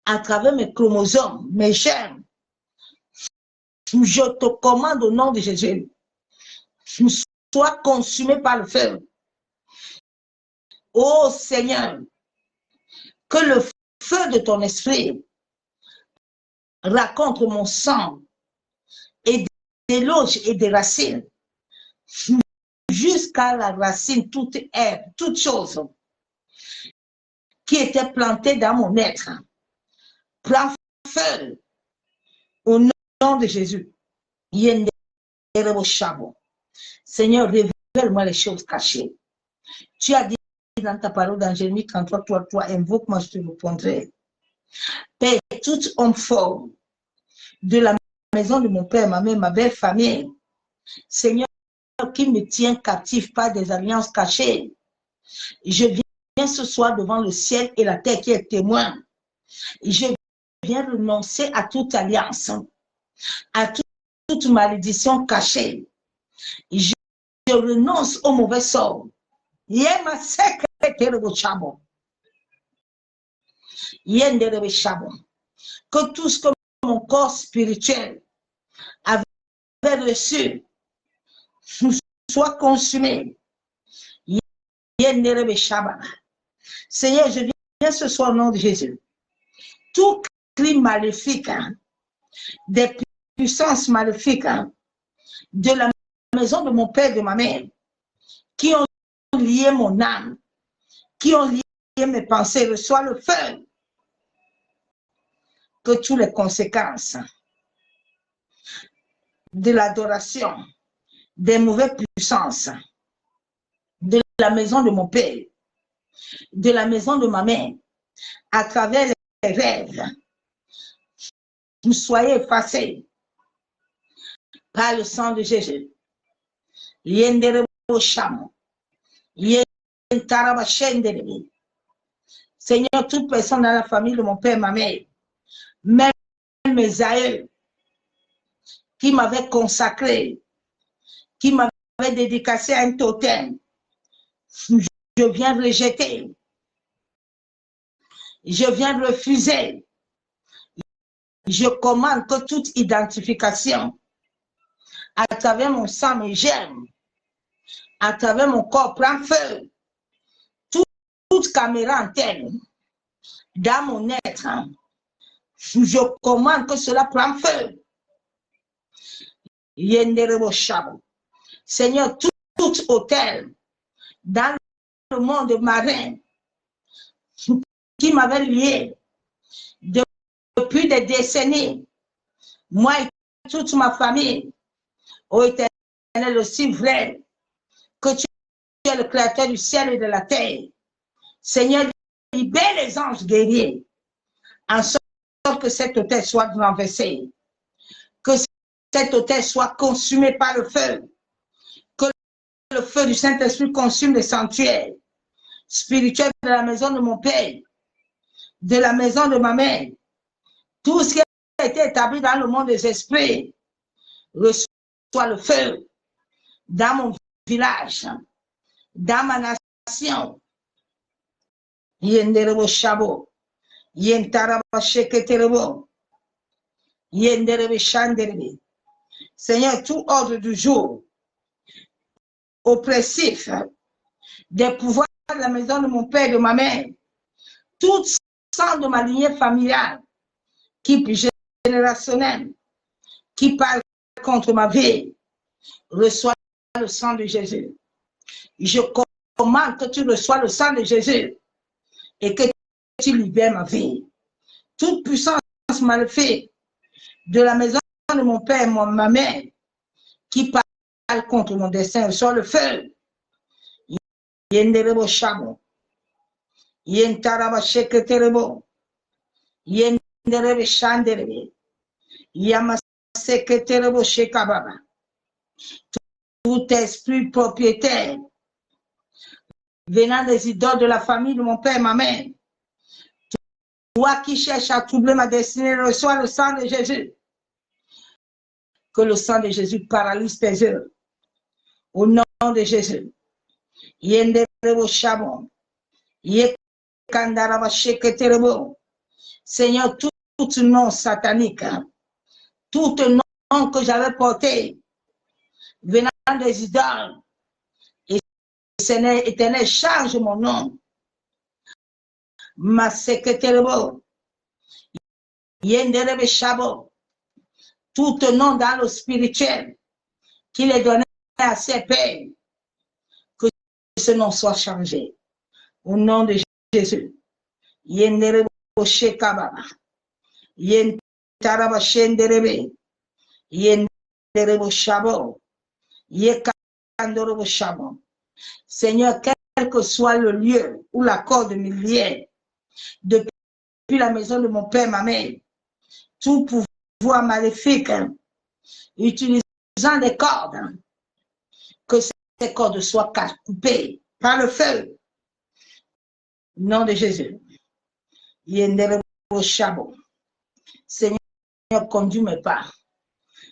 à travers mes chromosomes, mes germes, je te commande au nom de Jésus, sois consumé par le feu. Ô Seigneur, que le feu de ton esprit raconte mon sang et déloge et des racines jusqu'à la racine, toute herbe, toute chose qui était plantée dans mon être. Prends feu au nom de Jésus. Seigneur, révèle-moi les choses cachées. Tu as dit dans ta parole dans Jérémie 33, 3, invoque-moi, je te répondrai. Père, tout homme fort de la maison de mon père, ma mère, ma belle famille, Seigneur, qui me tient captif par des alliances cachées, je viens ce soir devant le ciel et la terre qui est témoin. Je viens renoncer à toute alliance, à toute malédiction cachée. Je renonce au mauvais sort. Que tout ce que mon corps spirituel avait reçu soit consumé. Seigneur, je viens ce soir au nom de Jésus. Tout crime maléfique, des puissances maléfiques de la maison de mon père, de ma mère, qui ont lié mon âme, qui ont lié mes pensées, reçoit le feu. Que toutes les conséquences de l'adoration, des mauvaises puissances, de la maison de mon père, de la maison de ma mère, à travers les rêves, vous soyez effacés par le sang de Jésus. Seigneur, toute personne dans la famille de mon père, ma mère, même mes aïeux, qui m'avaient consacré, qui m'avaient dédicacé à un totem, je viens rejeter, je viens refuser. Je commande que toute identification à travers mon sang, mes germes, à travers mon corps, prend feu. Toute caméra interne dans mon être, je commande que cela prenne feu. Seigneur, tout hôtel dans le monde marin qui m'avait lié depuis des décennies, moi et toute ma famille, Ô Éternel, aussi vrai que tu es le créateur du ciel et de la terre. Seigneur, libère les anges guerriers, en sorte que cet autel soit renversé, que cet autel soit consumé par le feu, que le feu du Saint-Esprit consume les sanctuaires spirituels de la maison de mon Père, de la maison de ma mère. Tout ce qui a été établi dans le monde des esprits reçoit le feu dans mon village, dans ma nation. Yenderebo Shabo, Yentaraba Sheketerebo, Yenderebe Shanderebe. Seigneur, tout ordre du jour oppressif des pouvoirs de la maison de mon père et de ma mère, tout sang de ma lignée familiale qui générationnelle, qui parle contre ma vie, reçoit le sang de Jésus. Je commande que tu reçois le sang de Jésus et que tu libères ma vie. Toute puissance mal faite de la maison de mon père et ma mère qui parle contre mon destin, reçoit le feu. Yenderebo Shabo, Yentaraba Sheketerebo, Yenderebe Shanderebe, Yamaseketerebo Shekababa. Tout esprit propriétaire venant des idoles de la famille de mon père et ma mère, toi qui cherches à troubler ma destinée, reçois le sang de Jésus. Que le sang de Jésus paralyse tes œuvres. Au nom de Jésus. Yenderebo Shabon. Yekandaraba Sheketerebo. Seigneur, tout nom satanique, tout nom que j'avais porté, venant des idoles, et Seigneur éternel, change mon nom. Ma Seketerebo. Yenderebe Shabo. Tout nom dans le spirituel qu'il est donné à ses pères, que ce nom soit changé. Au nom de Jésus. Yenderebo Shekababa. Yentaraba Shenderebe. Yenderebo Shabo. Yekandorobo Shabo. Seigneur, quel que soit le lieu où la corde me liait, depuis la maison de mon père, ma mère, tout pouvoir maléfique, utilisant des cordes, que ces cordes soient coupées par le feu. Au nom de Jésus. Yenderebo Shabo. Seigneur, conduis mes pas.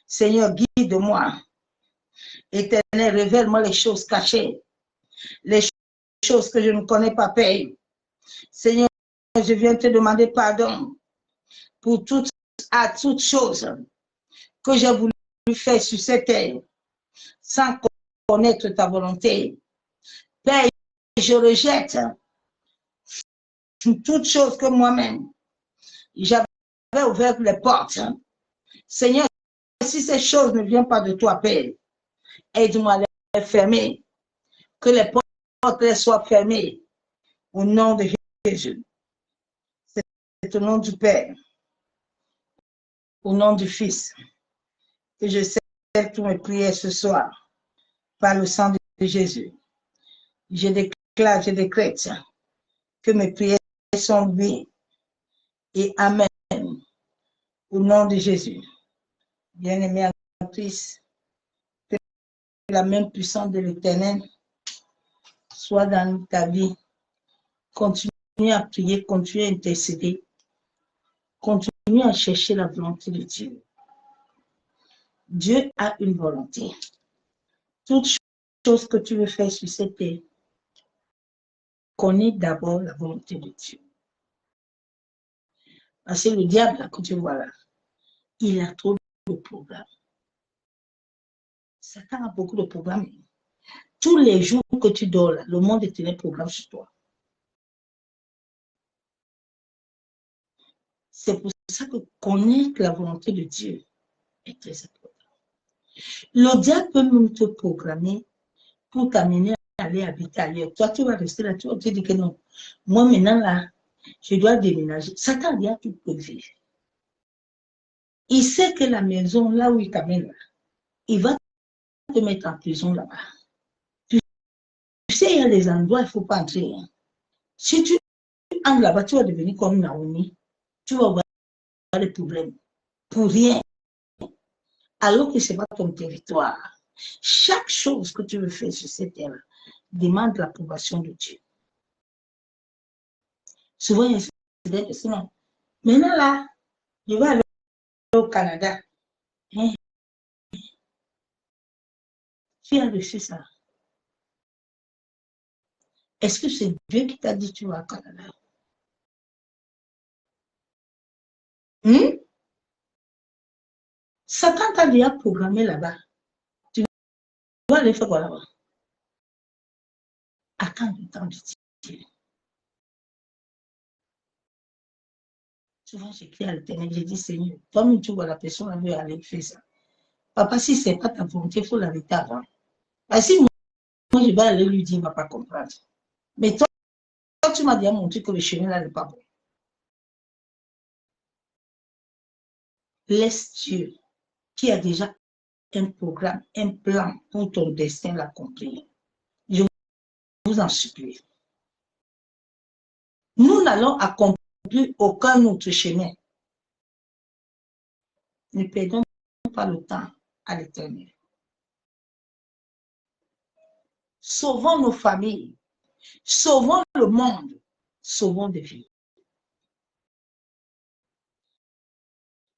Seigneur, guide-moi. Éternel, révèle-moi les choses cachées, les choses que je ne connais pas, Père. Seigneur, je viens te demander pardon pour toutes choses que j'ai voulu faire sur cette terre sans connaître ta volonté. Père, je rejette toutes choses que moi-même, j'avais ouvert les portes. Seigneur, si ces choses ne viennent pas de toi, Père, aide-moi à les fermer, que les portes soient fermées au nom de Jésus. C'est au nom du Père, au nom du Fils, que je scelle toutes mes prières ce soir par le sang de Jésus. Je déclare, je décrète que mes prières sont oui et amen au nom de Jésus. Bien-aimé en Christ, que la même puissance de l'Éternel soit dans ta vie. Continue à prier, continue à intercéder, continue à chercher la volonté de Dieu. Dieu a une volonté. Toute chose que tu veux faire sur cette terre, connais d'abord la volonté de Dieu. Parce que le diable, que tu vois là, il a trop de programmes. Satan a beaucoup de programmes. Tous les jours que tu dors là, le monde est un programme sur toi. C'est pour ça que connaître la volonté de Dieu est très important. Le diable peut même te programmer pour t'amener à aller habiter ailleurs. Toi, tu vas rester là, tu vas te dire que non. Moi, maintenant, là, je dois déménager. Satan a tout prévu. Il sait que la maison, là où il t'amène, il va te mettre en prison là-bas. Tu sais, il y a des endroits, il ne faut pas entrer. Hein. Si tu entres là-bas, tu vas devenir comme Naomi. Tu vas avoir des problèmes. Pour rien. Alors que ce n'est pas ton territoire. Chaque chose que tu veux faire sur cette terre demande l'approbation de Dieu. Souvent, il y a des personnes. Maintenant là, je vais aller au Canada. Hein? Tu as reçu ça. Est-ce que c'est Dieu qui t'a dit que tu vas au Canada? Satan t'a déjà programmé là-bas. Tu vas aller faire quoi là-bas? Attends le temps de Dieu. Souvent, j'écris à l'Éternel, j'ai dit, Seigneur, toi-même, tu vois la personne veut aller faire ça. Papa, si ce n'est pas ta volonté, il faut l'arrêter avant. Parce que si moi, je vais aller lui dire, il ne va pas comprendre. Mais toi, tu m'as déjà montré que le chemin là n'est pas bon. Laisse Dieu, qui a déjà un programme, un plan pour ton destin l'accomplir. Je vous en supplie. Nous n'allons accomplir aucun autre chemin. Ne perdons pas le temps à l'Éternel. Sauvons nos familles, sauvons le monde, sauvons des vies.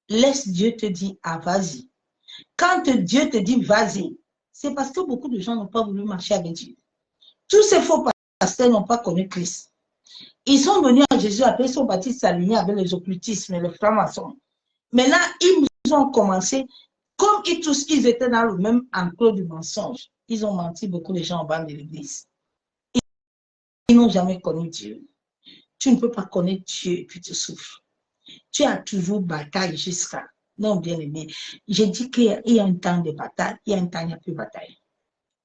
Laisse Dieu te dire, ah, vas-y. Quand Dieu te dit, vas-y, c'est parce que beaucoup de gens n'ont pas voulu marcher avec Dieu. Tous ces faux pasteurs n'ont pas connu Christ. Ils sont venus à Jésus, après ils sont partis s'aligner avec les occultismes et les francs-maçons. Maintenant, ils ont commencé, comme ils étaient dans le même enclos du mensonge, ils ont menti beaucoup de gens en bas de l'église. Ils n'ont jamais connu Dieu. Tu ne peux pas connaître Dieu et puis tu souffres. Tu as toujours bataille jusqu'à... Non, bien aimé. J'ai dit qu'il y a un temps de bataille, il y a un temps où il n'y a plus de bataille.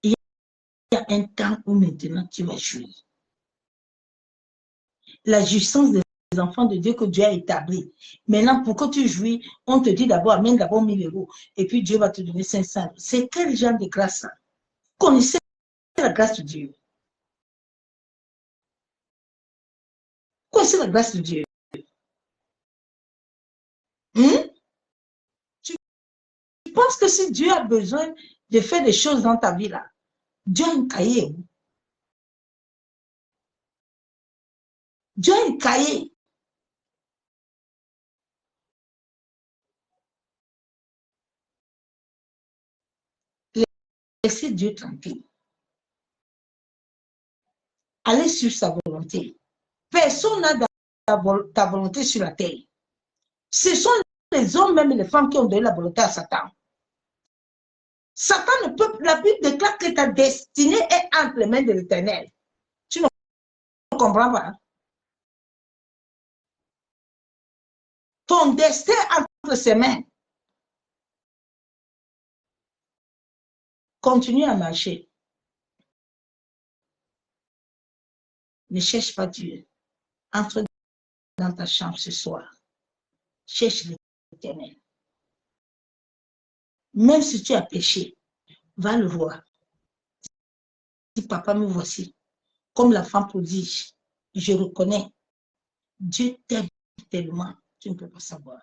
Il y a un temps où maintenant tu vas jouir. La jouissance des enfants de Dieu que Dieu a établi. Maintenant, pour que tu jouis, on te dit d'abord, amène d'abord 1000 euros, et puis Dieu va te donner 500. C'est quel genre de grâce ça? Connaissez la grâce de Dieu. Connaissez la grâce de Dieu. Tu penses que si Dieu a besoin de faire des choses dans ta vie là, Dieu a un cahier. Dieu a un cahier. Laissez Dieu tranquille. Allez sur sa volonté. Personne n'a ta volonté sur la terre. Ce sont les hommes, même les femmes, qui ont donné la volonté à Satan. Satan ne peut... La Bible déclare que ta destinée est entre les mains de l'Éternel. Tu ne comprends pas? Ton destin est entre ses mains. Continue à marcher. Ne cherche pas Dieu. Entre dans ta chambre ce soir. Cherche l'Éternel. Même si tu as péché, va le voir. Si papa me voici, comme la femme prodige, je reconnais, Dieu t'aime tellement, tu ne peux pas savoir.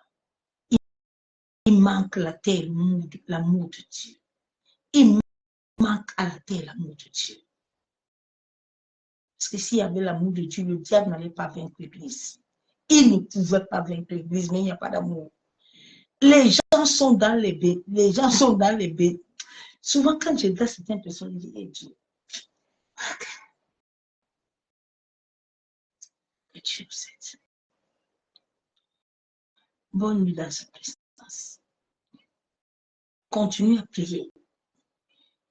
Il manque la terre, l'amour de Dieu. Il manque à la terre l'amour de Dieu. Parce que s'il y avait l'amour de Dieu, le diable n'allait pas vaincre l'Église. Il ne pouvait pas vaincre l'Église, mais il n'y a pas d'amour. Les gens sont dans les baies. Les gens sont dans les baies. Souvent, quand je regarde certaines personnes, je dis, hey, Dieu, que Dieu vous aide. Bonne nuit dans sa présence. Continue à prier.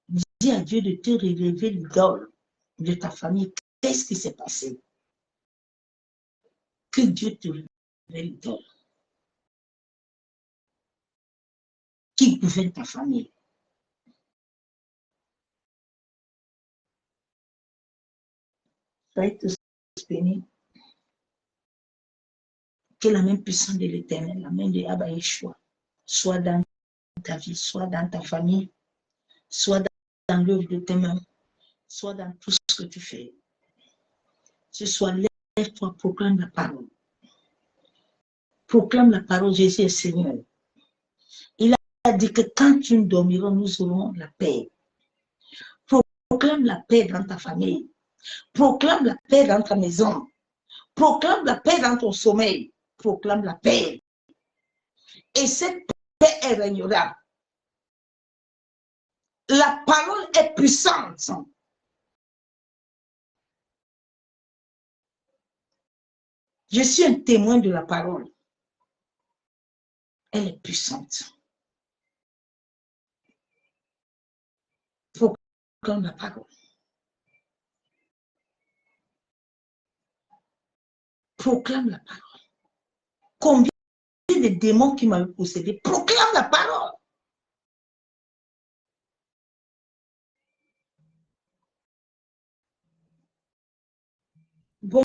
Dis à Dieu de te révéler l'idole de ta famille. Qu'est-ce qui s'est passé? Que Dieu te révèle l'idole. Qui gouverne ta famille? Soyez tous bénis. Que la main puissante de l'Éternel, la main de Abba Yeshua, soit dans ta vie, soit dans ta famille, soit dans l'œuvre de tes mains, soit dans tout ce que tu fais. Ce soir, lève-toi, proclame la parole. Proclame la parole, Jésus est Seigneur. Il a dit que quand tu nous dormirons, nous aurons la paix. Proclame la paix dans ta famille. Proclame la paix dans ta maison. Proclame la paix dans ton sommeil. Proclame la paix. Et cette paix, elle régnera. La parole est puissante. Je suis un témoin de la parole. Elle est puissante. Proclame la parole. Proclame la parole. Combien de démons qui m'avaient possédé? Proclame la parole. Bonne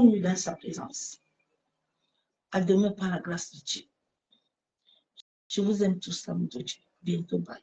nuit dans sa présence. À demain par la grâce de Dieu. Je vous aime tous, amis de Dieu. Bientôt, bye.